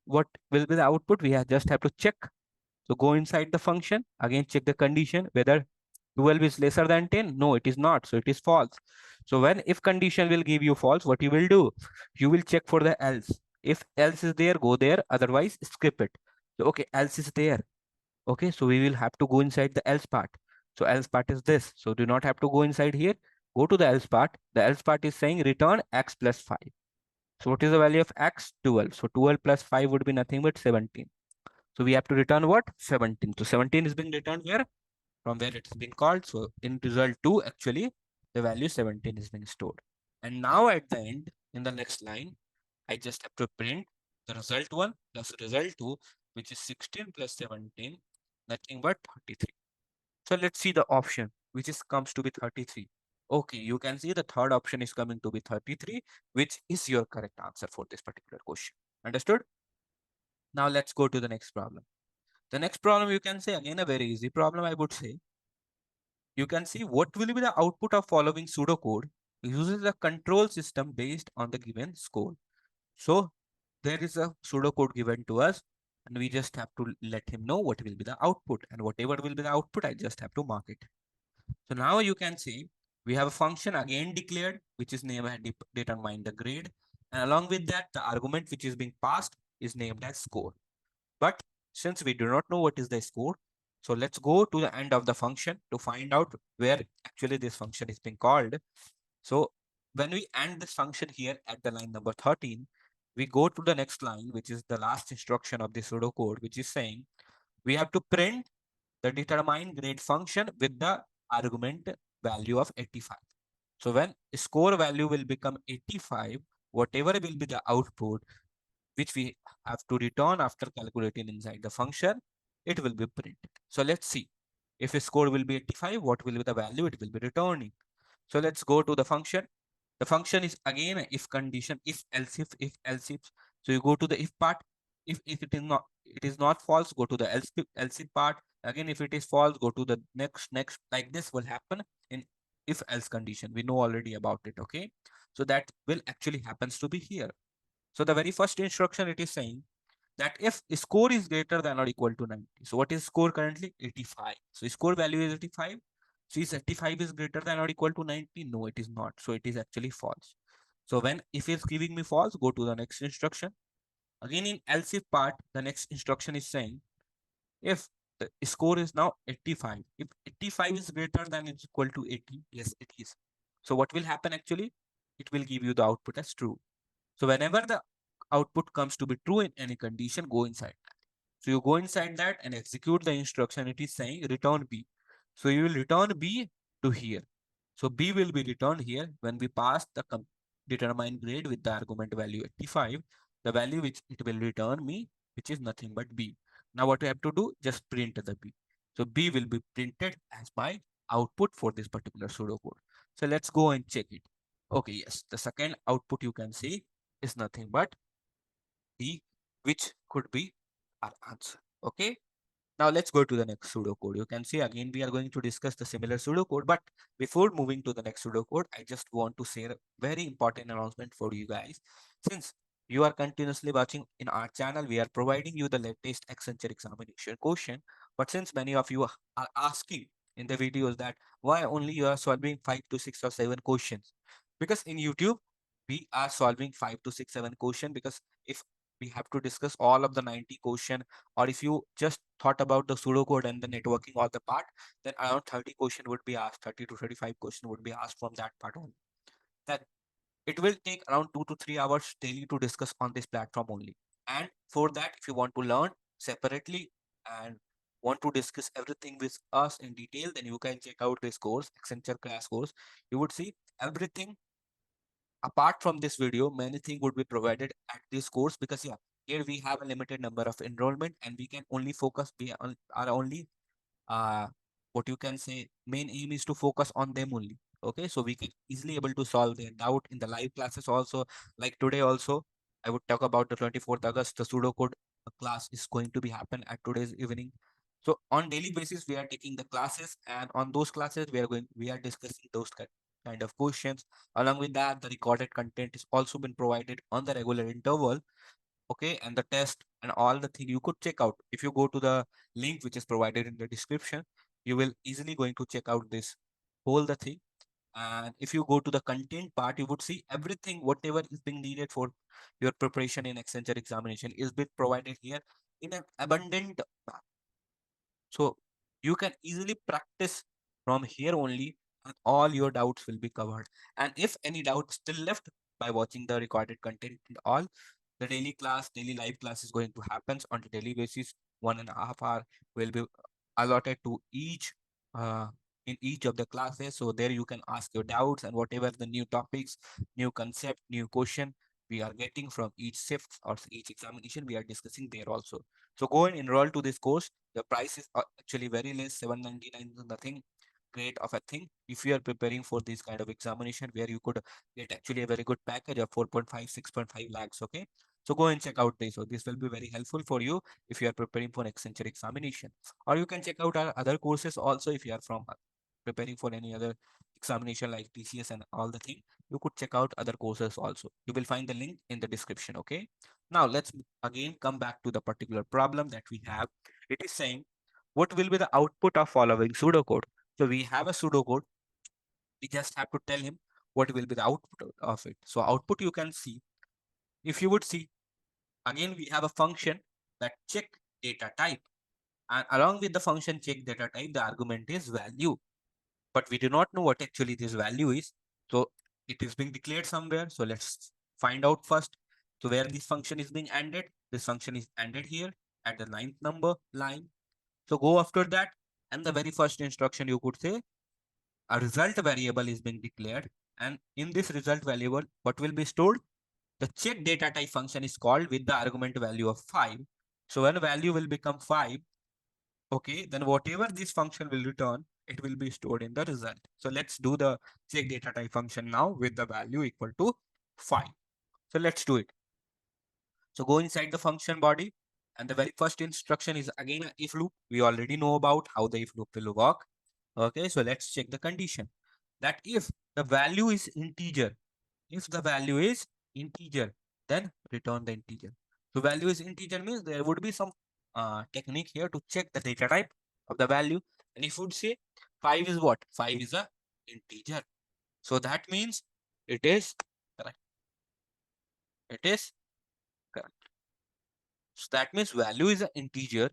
what will be the output? We just have to check. So go inside the function, again check the condition whether 12 is lesser than 10. No, it is not. So it is false. So when if condition will give you false, what you will do? You will check for the else. If else is there, go there. Otherwise, skip it. So, okay, else is there. Okay, so we will have to go inside the else part. So else part is this. So do not have to go inside here. Go to the else part. The else part is saying return x plus 5. So what is the value of x? 12. So 12 plus 5 would be nothing but 17. So we have to return what? 17. So 17 is being returned where? From where it's been called. So in result 2, actually, the value 17 is being stored. And now at the end, in the next line, I just have to print the result 1 plus result 2, which is 16 plus 17, nothing but 33. So let's see the option, which is comes to be 33. Okay, you can see the third option is coming to be 33, which is your correct answer for this particular question. Understood? Now let's go to the next problem. The next problem you can say again a very easy problem, I would say. You can see what will be the output of following pseudocode uses a control system based on the given score. So there is a pseudocode given to us and we just have to let him know what will be the output, and whatever will be the output, I just have to mark it. So now you can see we have a function again declared, which is named as determine the grade. And along with that, the argument which is being passed is named as score. But since we do not know what is the score, so let's go to the end of the function to find out where actually this function is being called. So when we end this function here at the line number 13, we go to the next line, which is the last instruction of the pseudocode, which is saying we have to print the determine grade function with the argument value of 85. So when score value will become 85, whatever will be the output, which we have to return after calculating inside the function, it will be printed. So let's see. If a score will be 85, what will be the value it will be returning? So let's go to the function. The function is again a if condition, if else if. So you go to the if part. If it is not false, go to the else if part. Again, if it is false, go to the next. Like this will happen in if else condition. We know already about it. Okay. So that will actually happens to be here. So the very first instruction it is saying that if score is greater than or equal to 90. So what is score currently? 85. So score value is 85. So is 85 is greater than or equal to 90? No, it is not. So it is actually false. So when if it's giving me false, go to the next instruction. Again in else if part, the next instruction is saying if the score is now 85. If 85 is greater than it's equal to 80, yes, it is. So what will happen actually? It will give you the output as true. So whenever the output comes to be true in any condition, go inside that. So you go inside that and execute the instruction. It is saying return B. So you will return B to here. So B will be returned here when we pass the determine grade with the argument value 85, the value which it will return me, which is nothing but B. Now what we have to do, just print the B. So B will be printed as my output for this particular pseudocode. So let's go and check it. Okay, yes, the second output you can see is nothing but D, which could be our answer. Okay. Now let's go to the next pseudocode. You can see again, we are going to discuss the similar pseudocode, but before moving to the next pseudocode, I just want to share a very important announcement for you guys. Since you are continuously watching in our channel, we are providing you the latest Accenture examination question. But since many of you are asking in the videos that why only you are solving 5 to 6 or 7 questions, because in YouTube, we are solving 5 to 6, 7 questions because if we have to discuss all of the 90 question, or if you just thought about the pseudocode and the networking or the part, then around 30 question would be asked, 30 to 35 question would be asked from that part only. Then it will take around 2 to 3 hours daily to discuss on this platform only. And for that, if you want to learn separately and want to discuss everything with us in detail, then you can check out this course, Accenture Crash Course. You would see everything apart from this video. Many things would be provided at this course, because yeah, here we have a limited number of enrollment and we can only focus, are only uh what you can say, main aim is to focus on them only. Okay, so we can easily able to solve their doubt in the live classes also. Like today also, I would talk about the 24th August, the pseudocode class is going to be happen at today's evening. So on daily basis we are taking the classes, and on those classes we are discussing those kind of questions. Along with that, the recorded content is also been provided on the regular interval. Okay, and the test and all the thing you could check out if you go to the link which is provided in the description. You will easily going to check out this whole the thing. And if you go to the content part, you would see everything whatever is being needed for your preparation in Accenture examination is being provided here in an abundant. So you can easily practice from here only, and all your doubts will be covered. And if any doubt still left, by watching the recorded content and all, the daily class, daily live class is going to happen on a daily basis. 1.5 hour will be allotted to each uh, in each of the classes. So there you can ask your doubts and whatever the new topics, new concept, new question we are getting from each shift or each examination, we are discussing there also. So go and enroll to this course. The price is actually very less, 799, nothing great of a thing. If you are preparing for this kind of examination, where you could get actually a very good package of 4.5, 6.5 lakhs. Okay, so go and check out this. So this will be very helpful for you if you are preparing for Accenture examination. Or you can check out our other courses also. If you are from preparing for any other examination like TCS and all the thing, you could check out other courses also. You will find the link in the description. Okay, now let's again come back to the particular problem that we have. It is saying, what will be the output of following pseudocode? So we have a pseudocode. We just have to tell him what will be the output of it. So output you can see, if you would see, again we have a function that check data type, and along with the function check data type, the argument is value, but we do not know what actually this value is. So it is being declared somewhere. So let's find out first. So where this function is being ended, this function is ended here at the ninth number line. So go after that, and the very first instruction you could say, a result variable is being declared, and in this result variable, what will be stored? The check data type function is called with the argument value of 5. So when value will become 5, okay, then whatever this function will return, it will be stored in the result. So let's do the check data type function now with the value equal to 5. So let's do it. So go inside the function body, and the very first instruction is again a if loop. We already know about how the if loop will work. Okay, so let's check the condition that if the value is integer, if the value is integer, then return the integer. So value is integer means there would be some technique here to check the data type of the value. And if you would say 5 is what? 5 is a integer. So that means it is correct. It is correct. So that means value is an integer.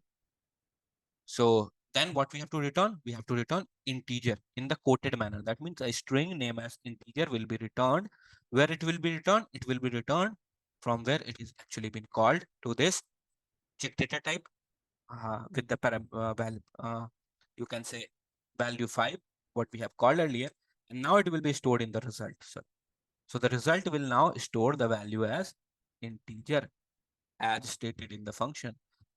So then what we have to return? We have to return integer in the quoted manner. That means a string name as integer will be returned. Where it will be returned? It will be returned from where it is actually been called to this check data type with the value, you can say value 5, what we have called earlier. And now it will be stored in the result. So the result will now store the value as integer as stated in the function.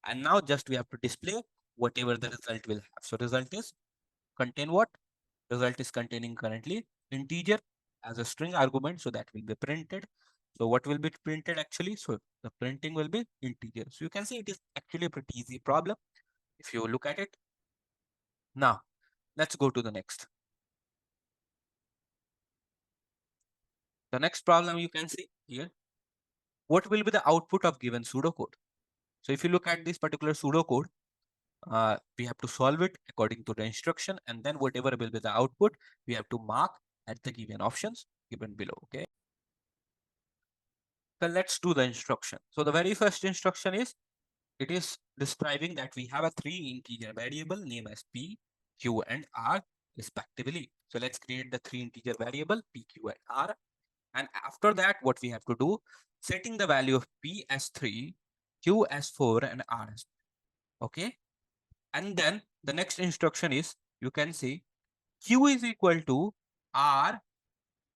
And now just we have to display whatever the result will have. So result is contain what? Result is containing currently integer as a string argument. So that will be printed. So what will be printed actually? So the printing will be integer. So you can see it is actually a pretty easy problem if you look at it. Now let's go to the next. The next problem you can see here. What will be the output of given pseudocode? So if you look at this particular pseudocode, we have to solve it according to the instruction, and then whatever will be the output, we have to mark at the given options given below. Okay. So let's do the instruction. So the very first instruction is, it is describing that we have a three integer variable named as p, q, and r respectively. So let's create the three integer variable p, q, and r. And after that, what we have to do, setting the value of p as 3, q as 4, and r as 5. Okay. And then the next instruction is, you can say q is equal to r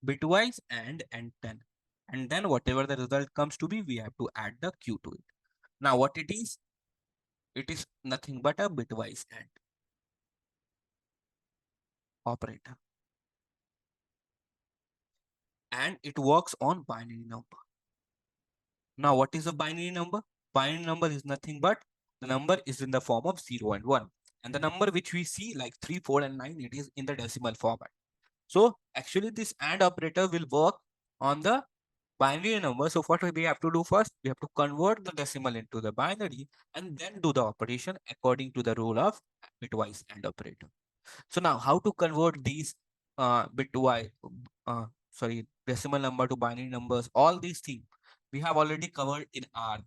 bitwise and 10. And then whatever the result comes to be, we have to add the q to it. Now what it is? It is nothing but a bitwise AND operator. And it works on binary number. Now what is a binary number? Binary number is nothing but the number is in the form of 0 and 1. And the number which we see like 3, 4, and 9, it is in the decimal format. So actually this AND operator will work on the binary number. So what we have to do first, we have to convert the decimal into the binary and then do the operation according to the rule of bitwise AND operator. So now how to convert these bitwise, decimal number to binary numbers, all these things we have already covered in R.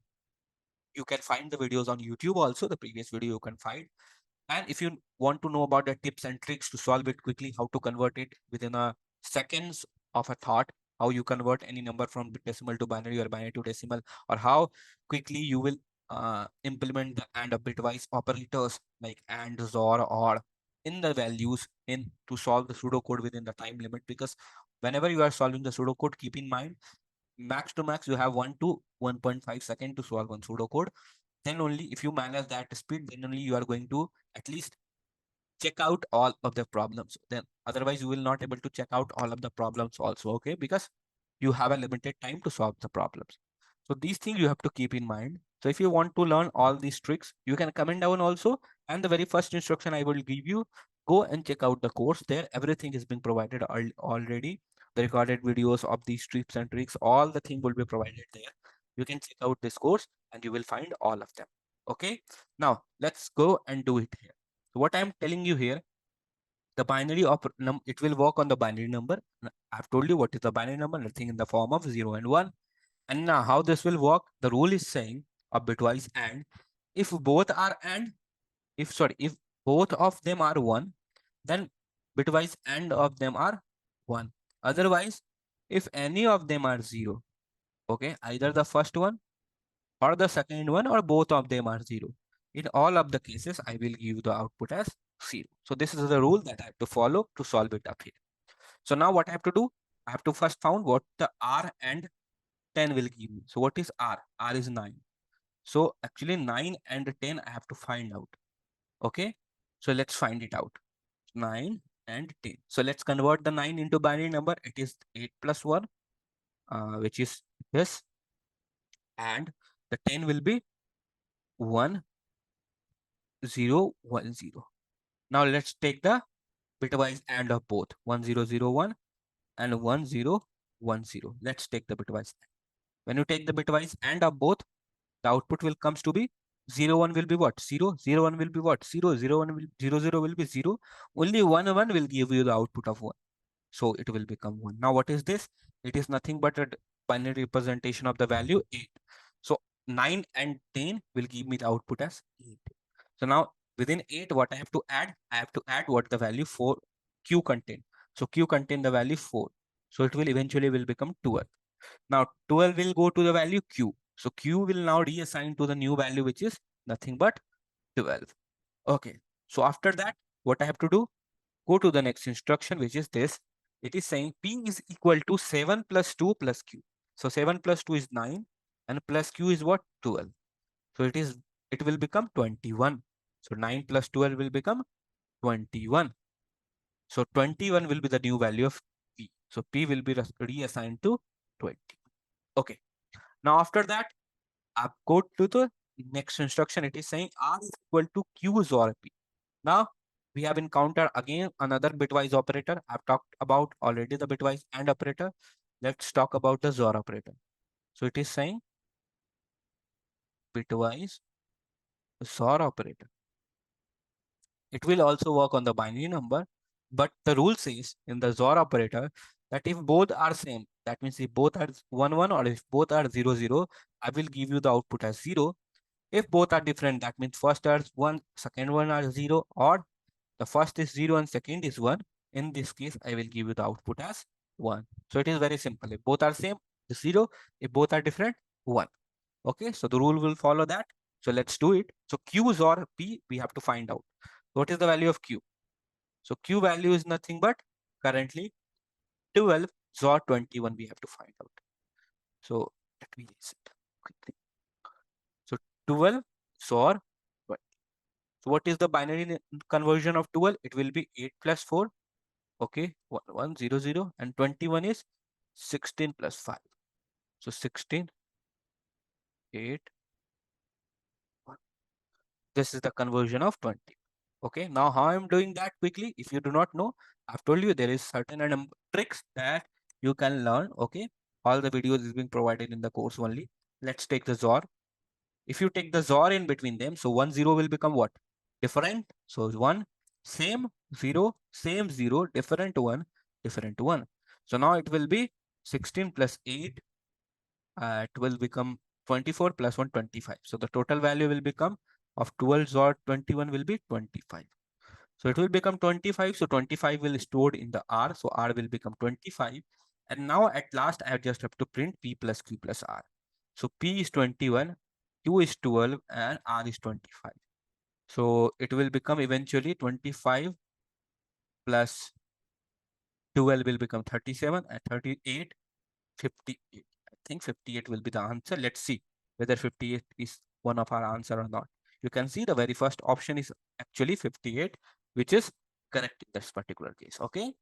You can find the videos on YouTube also, the previous video you can find. And if you want to know about the tips and tricks to solve it quickly, how to convert it within a seconds of a thought, how you convert any number from decimal to binary or binary to decimal, or how quickly you will implement the AND or bitwise operators like AND, XOR, OR in the values in to solve the pseudocode within the time limit. Because whenever you are solving the pseudocode, keep in mind max to max you have 1 to 1.5 second to solve one pseudocode. Then only if you manage that speed, then only you are going to at least check out all of the problems. Then otherwise you will not able to check out all of the problems also. Okay, because you have a limited time to solve the problems. So these things you have to keep in mind. So if you want to learn all these tricks, you can comment down also. And the very first instruction I will give you, go and check out the course there. Everything is being provided already. The recorded videos of these tips and tricks, all the thing will be provided there. You can check out this course and you will find all of them. Okay. Now let's go and do it here. So what I'm telling you here, the binary of it will work on the binary number. I've told you what is the binary number, nothing in the form of 0 and 1. And now how this will work, the rule is saying a bitwise AND. If both are AND, if both of them are 1, then bitwise AND of them are 1. Otherwise, if any of them are 0, okay, either the first one or the second one or both of them are 0. In all of the cases, I will give the output as 0. So this is the rule that I have to follow to solve it up here. So now what I have to do, I have to first found what the R and 10 will give me. So what is R? R is 9. So actually 9 and 10 I have to find out. Okay. So let's find it out. 9 and 10. So let's convert the 9 into binary number. It is 8 plus 1, which is this. And the 10 will be 1, 0, 1, 0. Now let's take the bitwise AND of both 1, 0, 0, 1 and 1, 0, 1, 0. Let's take the bitwise AND. When you take the bitwise AND of both, the output will comes to be 0, 1 will be what? 0, 0, 1 will be what? 0, 0, 1 will 0, 0 will be 0. Only 1, 1 will give you the output of 1. So it will become 1. Now what is this? It is nothing but a binary representation of the value 8. So 9 and 10 will give me the output as 8. So now within 8, what I have to add? I have to add what the value 4 Q contain. So Q contain the value 4. So it will eventually will become 12. Now 12 will go to the value Q. So Q will now reassign to the new value, which is nothing but 12. Okay. So after that, what I have to do? Go to the next instruction, which is this. It is saying P is equal to 7 plus 2 plus Q. So 7 plus 2 is 9 and plus Q is what? 12. So it will become 21. So 9 plus 12 will become 21. So 21 will be the new value of P. So P will be reassigned to 20. Okay. Now after that, I go to the next instruction. It is saying R is equal to Q XOR P. Now we have encountered again another bitwise operator. I've talked about already the bitwise AND operator. Let's talk about the XOR operator. So it is saying bitwise XOR operator. It will also work on the binary number, but the rule says in the XOR operator that if both are same, that means if both are 1 1 or if both are 0 0, I will give you the output as 0. If both are different, that means first are 1, second one are 0, or the first is 0 and second is 1. In this case, I will give you the output as 1. So it is very simple. If both are same, it's 0. If both are different, 1. Okay, so the rule will follow that. So let's do it. So Q is or P, we have to find out. What is the value of Q? So Q value is nothing but currently 12 XOR 21 we have to find out. So let me erase it quickly. So 12 XOR 20. So what is the binary conversion of 12? It will be 8 plus 4. Okay, 1 1 0 0, and 21 is 16 plus 5. So 16, 8, 1. This is the conversion of 20. Okay, now how I'm doing that quickly, if you do not know, I've told you there is certain tricks that you can learn. Okay, all the videos is being provided in the course only. Let's take the XOR. If you take the XOR in between them, so 1 0 will become what? Different. So 1, same 0, same 0, different 1, different 1. So now it will be 16 plus 8, it will become 24 plus 1, 25. So the total value will become of 12 XOR 21 will be 25. So it will become 25. So 25 will stored in the R. So R will become 25. And now at last, I just have to print P plus Q plus R. So P is 21, Q is 12, and R is 25. So it will become eventually 25 plus 12 will become 37, and 38, 58. I think 58 will be the answer. Let's see whether 58 is one of our answer or not. You can see the very first option is actually 58, which is correct in this particular case. Okay.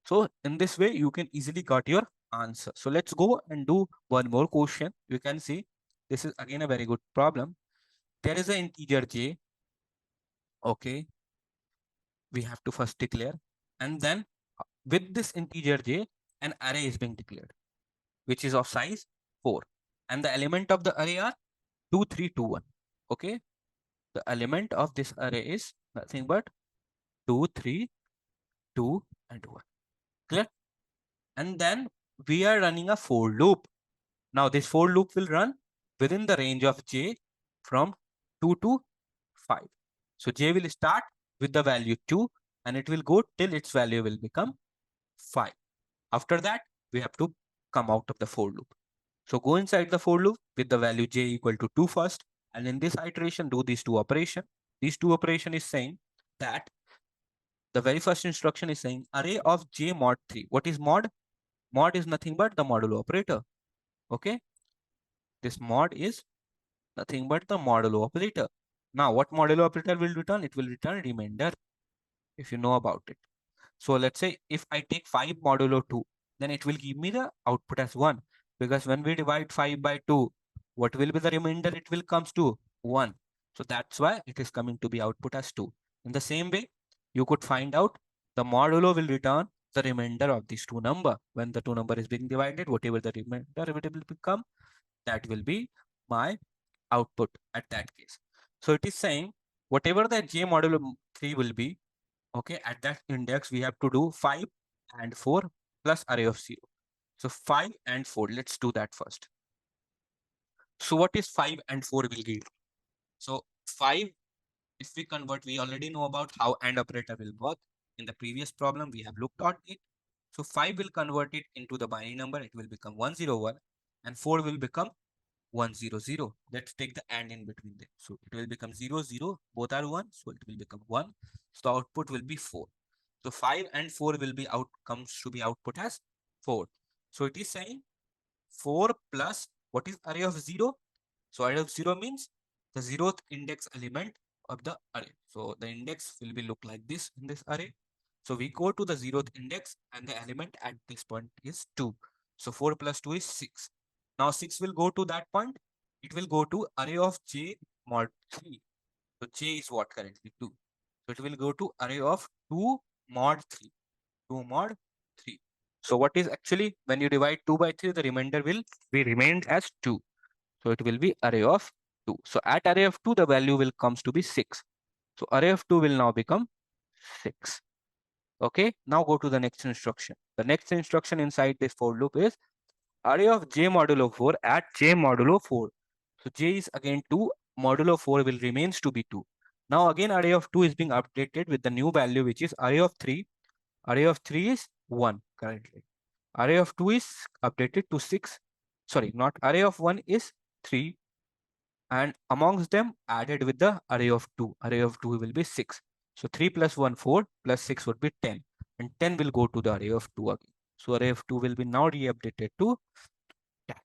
So in this way, you can easily got your answer. So let's go and do one more question. You can see this is again a very good problem. There is an integer j. Okay. We have to first declare, and then with this integer j, an array is being declared, which is of size 4. And the element of the array are 2, 3, 2, 1. Okay. The element of this array is nothing but 2, 3, 2, and 1. Clear? And then we are running a for loop. Now this for loop will run within the range of j from 2 to 5. So j will start with the value 2 and it will go till its value will become 5. After that, we have to come out of the for loop. So go inside the for loop with the value j equal to 2 first. And in this iteration, do these two operations. These two operation is saying that the very first instruction is saying array of j mod 3. What is mod? Mod is nothing but the modulo operator. Okay. This mod is nothing but the modulo operator. Now, what modulo operator will return? It will return remainder if you know about it. So let's say if I take 5 modulo 2, then it will give me the output as 1. Because when we divide 5 by 2, what will be the remainder? It will comes to 1. So that's why it is coming to be output as 2. In the same way, you could find out the modulo will return the remainder of these two number. When the two number is being divided, whatever the remainder will become, that will be my output at that case. So it is saying whatever the j modulo 3 will be, okay, at that index we have to do 5 and 4 plus array of 0. So 5 and 4, let's do that first. So what is 5 and 4 will give? So 5, if we convert, we already know about how AND operator will work. In the previous problem, we have looked at it. So 5 will convert it into the binary number. It will become 101 and 4 will become 100. Let's take the AND in between them. So it will become 00. Both are 1. So it will become 1. So the output will be 4. So 5 and 4 will be comes to be output as 4. So it is saying 4 plus what is array of 0? So array of 0 means the 0th index element of the array. So the index will be look like this in this array. So we go to the 0th index and the element at this point is 2. So 4 plus 2 is 6. Now 6 will go to that point. It will go to array of j mod 3. So j is what currently 2. So it will go to array of 2 mod 3. 2 mod 3. So what is actually when you divide 2 by 3, the remainder will be remained as 2. So it will be array of 2. So at array of 2, the value will comes to be 6. So array of 2 will now become 6. Okay, now go to the next instruction. The next instruction inside this for loop is array of j modulo 4 at j modulo 4. So j is again 2, modulo 4 will remains to be 2. Now again array of 2 is being updated with the new value which is array of 3. Array of 3 is 1 currently. Array of 2 is updated to 6. Sorry, not array of 1 is 3, and amongst them added with the array of 2. Array of 2 will be 6. So 3 plus 1, 4 plus 6 would be 10. And 10 will go to the array of 2 again. So array of 2 will be now re-updated to 10.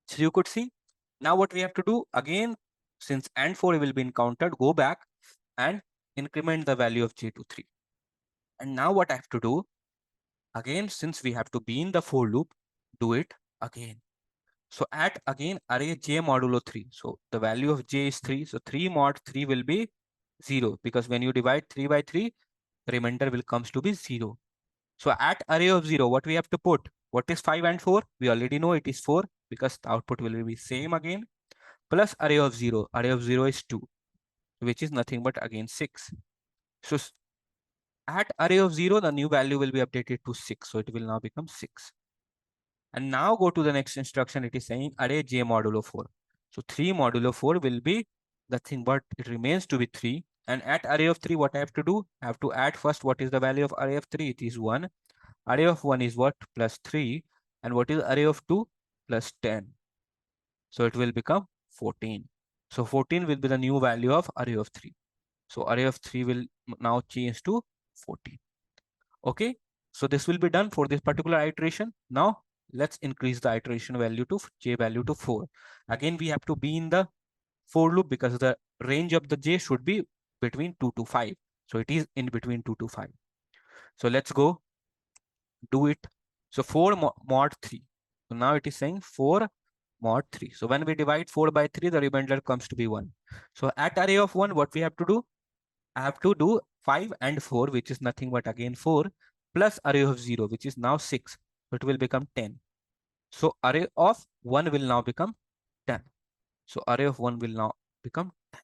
So you could see now what we have to do again, since AND 4 will be encountered, go back and increment the value of j to 3. And now what I have to do again, since we have to be in the for loop, do it again. So at again array j modulo 3. So the value of j is 3. So 3 mod 3 will be 0 because when you divide 3 by 3, the remainder will comes to be 0. So at array of 0, what we have to put? What is 5 and 4? We already know it is 4 because the output will be same again. Plus array of 0. Array of 0 is 2, which is nothing but again 6. So at array of 0, the new value will be updated to 6. So it will now become 6. And now go to the next instruction. It is saying array j modulo 4. So 3 modulo 4 will be nothing but it remains to be 3. And at array of 3, what I have to do? I have to add first what is the value of array of 3? It is 1. Array of 1 is what? Plus 3. And what is array of 2? Plus 10. So it will become 14. So 14 will be the new value of array of 3. So array of 3 will now change to 14. Okay. So this will be done for this particular iteration. Now let's increase the iteration value to j value to 4. Again, we have to be in the for loop because the range of the j should be between 2 to 5. So it is in between 2 to 5. So let's go do it. So 4 mod 3. So now it is saying 4 mod 3. So when we divide 4 by 3, the remainder comes to be 1. So at array of 1, what we have to do? I have to do 5 and 4, which is nothing but again 4, plus array of 0, which is now 6. So it will become 10. So array of 1 will now become 10. So array of 1 will now become 10.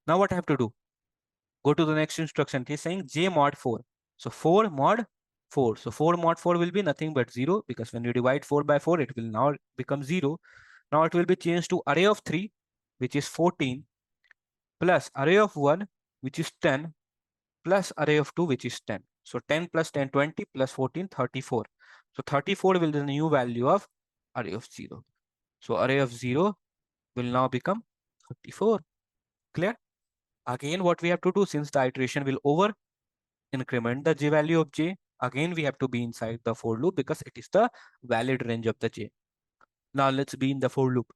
Now what I have to do? Go to the next instruction. It is saying j mod 4. So 4 mod 4. So 4 mod 4 will be nothing but 0 because when you divide 4 by 4, it will now become 0. Now it will be changed to array of 3, which is 14, plus array of 1, which is 10, plus array of 2, which is 10. So 10 plus 10, 20 plus 14, 34. So 34 will be the new value of array of 0. So array of 0 will now become 34. Clear? Again, what we have to do, since the iteration will over, increment the j value of j. Again, we have to be inside the for loop because it is the valid range of the j. Now let's be in the for loop.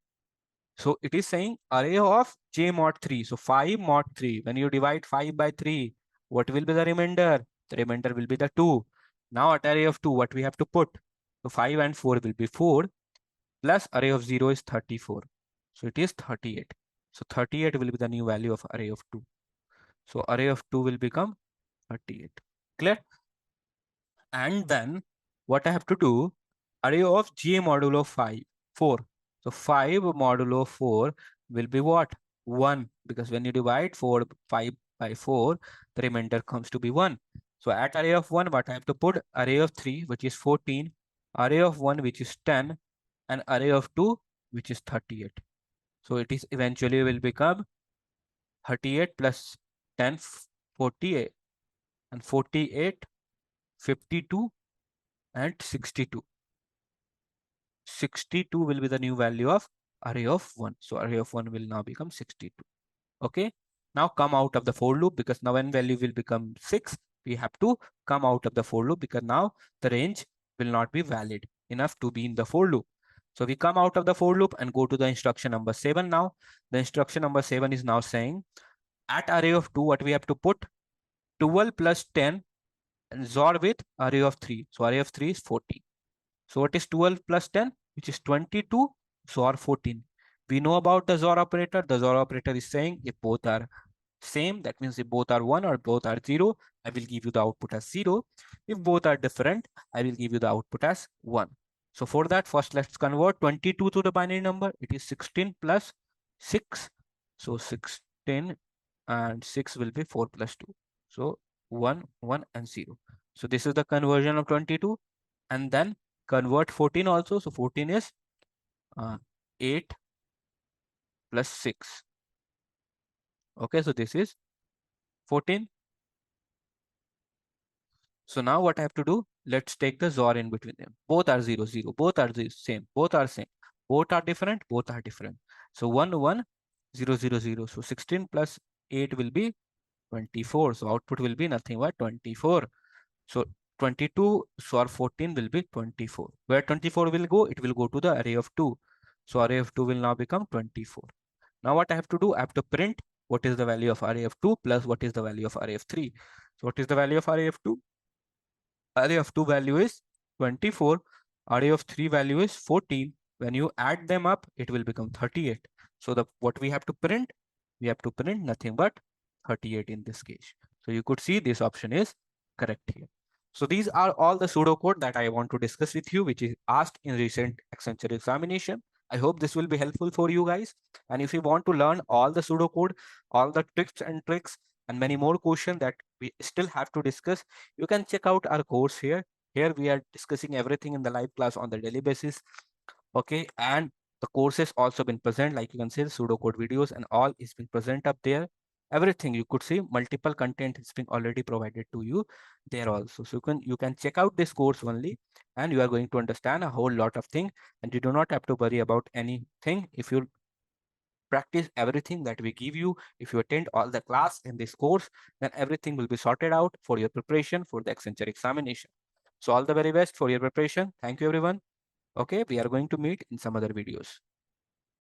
So it is saying array of j mod 3. So 5 mod 3. When you divide 5 by 3, what will be the remainder? The remainder will be the 2. Now at array of 2, what we have to put? So 5 and 4 will be 4, plus array of 0 is 34. So it is 38. So 38 will be the new value of array of 2. So array of 2 will become 38. Clear? And then what I have to do? Array of j modulo 5, 4. So 5 modulo 4 will be what? 1. Because when you divide 5 by 4, the remainder comes to be 1. So at array of 1, what I have to put? Array of 3, which is 14. Array of 1, which is 10. And array of 2, which is 38. So it is eventually will become 38 plus 10, 48. And 48, 52, and 62. 62 will be the new value of array of 1. So array of 1 will now become 62. Okay. Now come out of the for loop because now when value will become 6, we have to come out of the for loop because now the range will not be valid enough to be in the for loop. So we come out of the for loop and go to the instruction number 7 now. The instruction number 7 is now saying at array of 2, what we have to put? 12 plus 10 and XOR with array of 3. So array of 3 is 40. So what is 12 plus 10, which is 22, XOR 14. We know about the XOR operator. The XOR operator is saying if both are same, that means if both are 1 or both are 0, I will give you the output as 0. If both are different, I will give you the output as 1. So for that, first let's convert 22 to the binary number. It is 16 plus 6. So 16 and 6 will be 4 plus 2. So 1, 1 and 0. So this is the conversion of 22. And then convert 14 also. So 14 is 8 plus 6. Okay, so this is 14. So now what I have to do? Let's take the XOR in between them. Both are 0, 0. Both are the same. Both are same. Both are different. Both are different. So 1, 1, 0, 0, 0. So 16 plus 8 will be 24. So output will be nothing but 24. So 22 XOR 14 will be 24. Where 24 will go? It will go to the array of 2. So array of 2 will now become 24. Now what I have to do? I have to print what is the value of array of 2 plus what is the value of array of 3. So what is the value of array of 2? Array of 2 value is 24. Array of 3 value is 14. When you add them up, it will become 38. So what we have to print? We have to print nothing but 38 in this case. So you could see this option is correct here. So these are all the pseudocode that I want to discuss with you, which is asked in recent Accenture examination. I hope this will be helpful for you guys. And if you want to learn all the pseudocode, all the tips and tricks, and many more questions that we still have to discuss, you can check out our course here. Here we are discussing everything in the live class on the daily basis. Okay, and the courses also been present, like you can see the pseudocode videos and all is been present up there. Everything you could see, multiple content is being already provided to you there also. So you can check out this course only, and you are going to understand a whole lot of things, and you do not have to worry about anything. If you practice everything that we give you, if you attend all the class in this course, then everything will be sorted out for your preparation for the Accenture examination. So all the very best for your preparation. Thank you, everyone. Okay, we are going to meet in some other videos.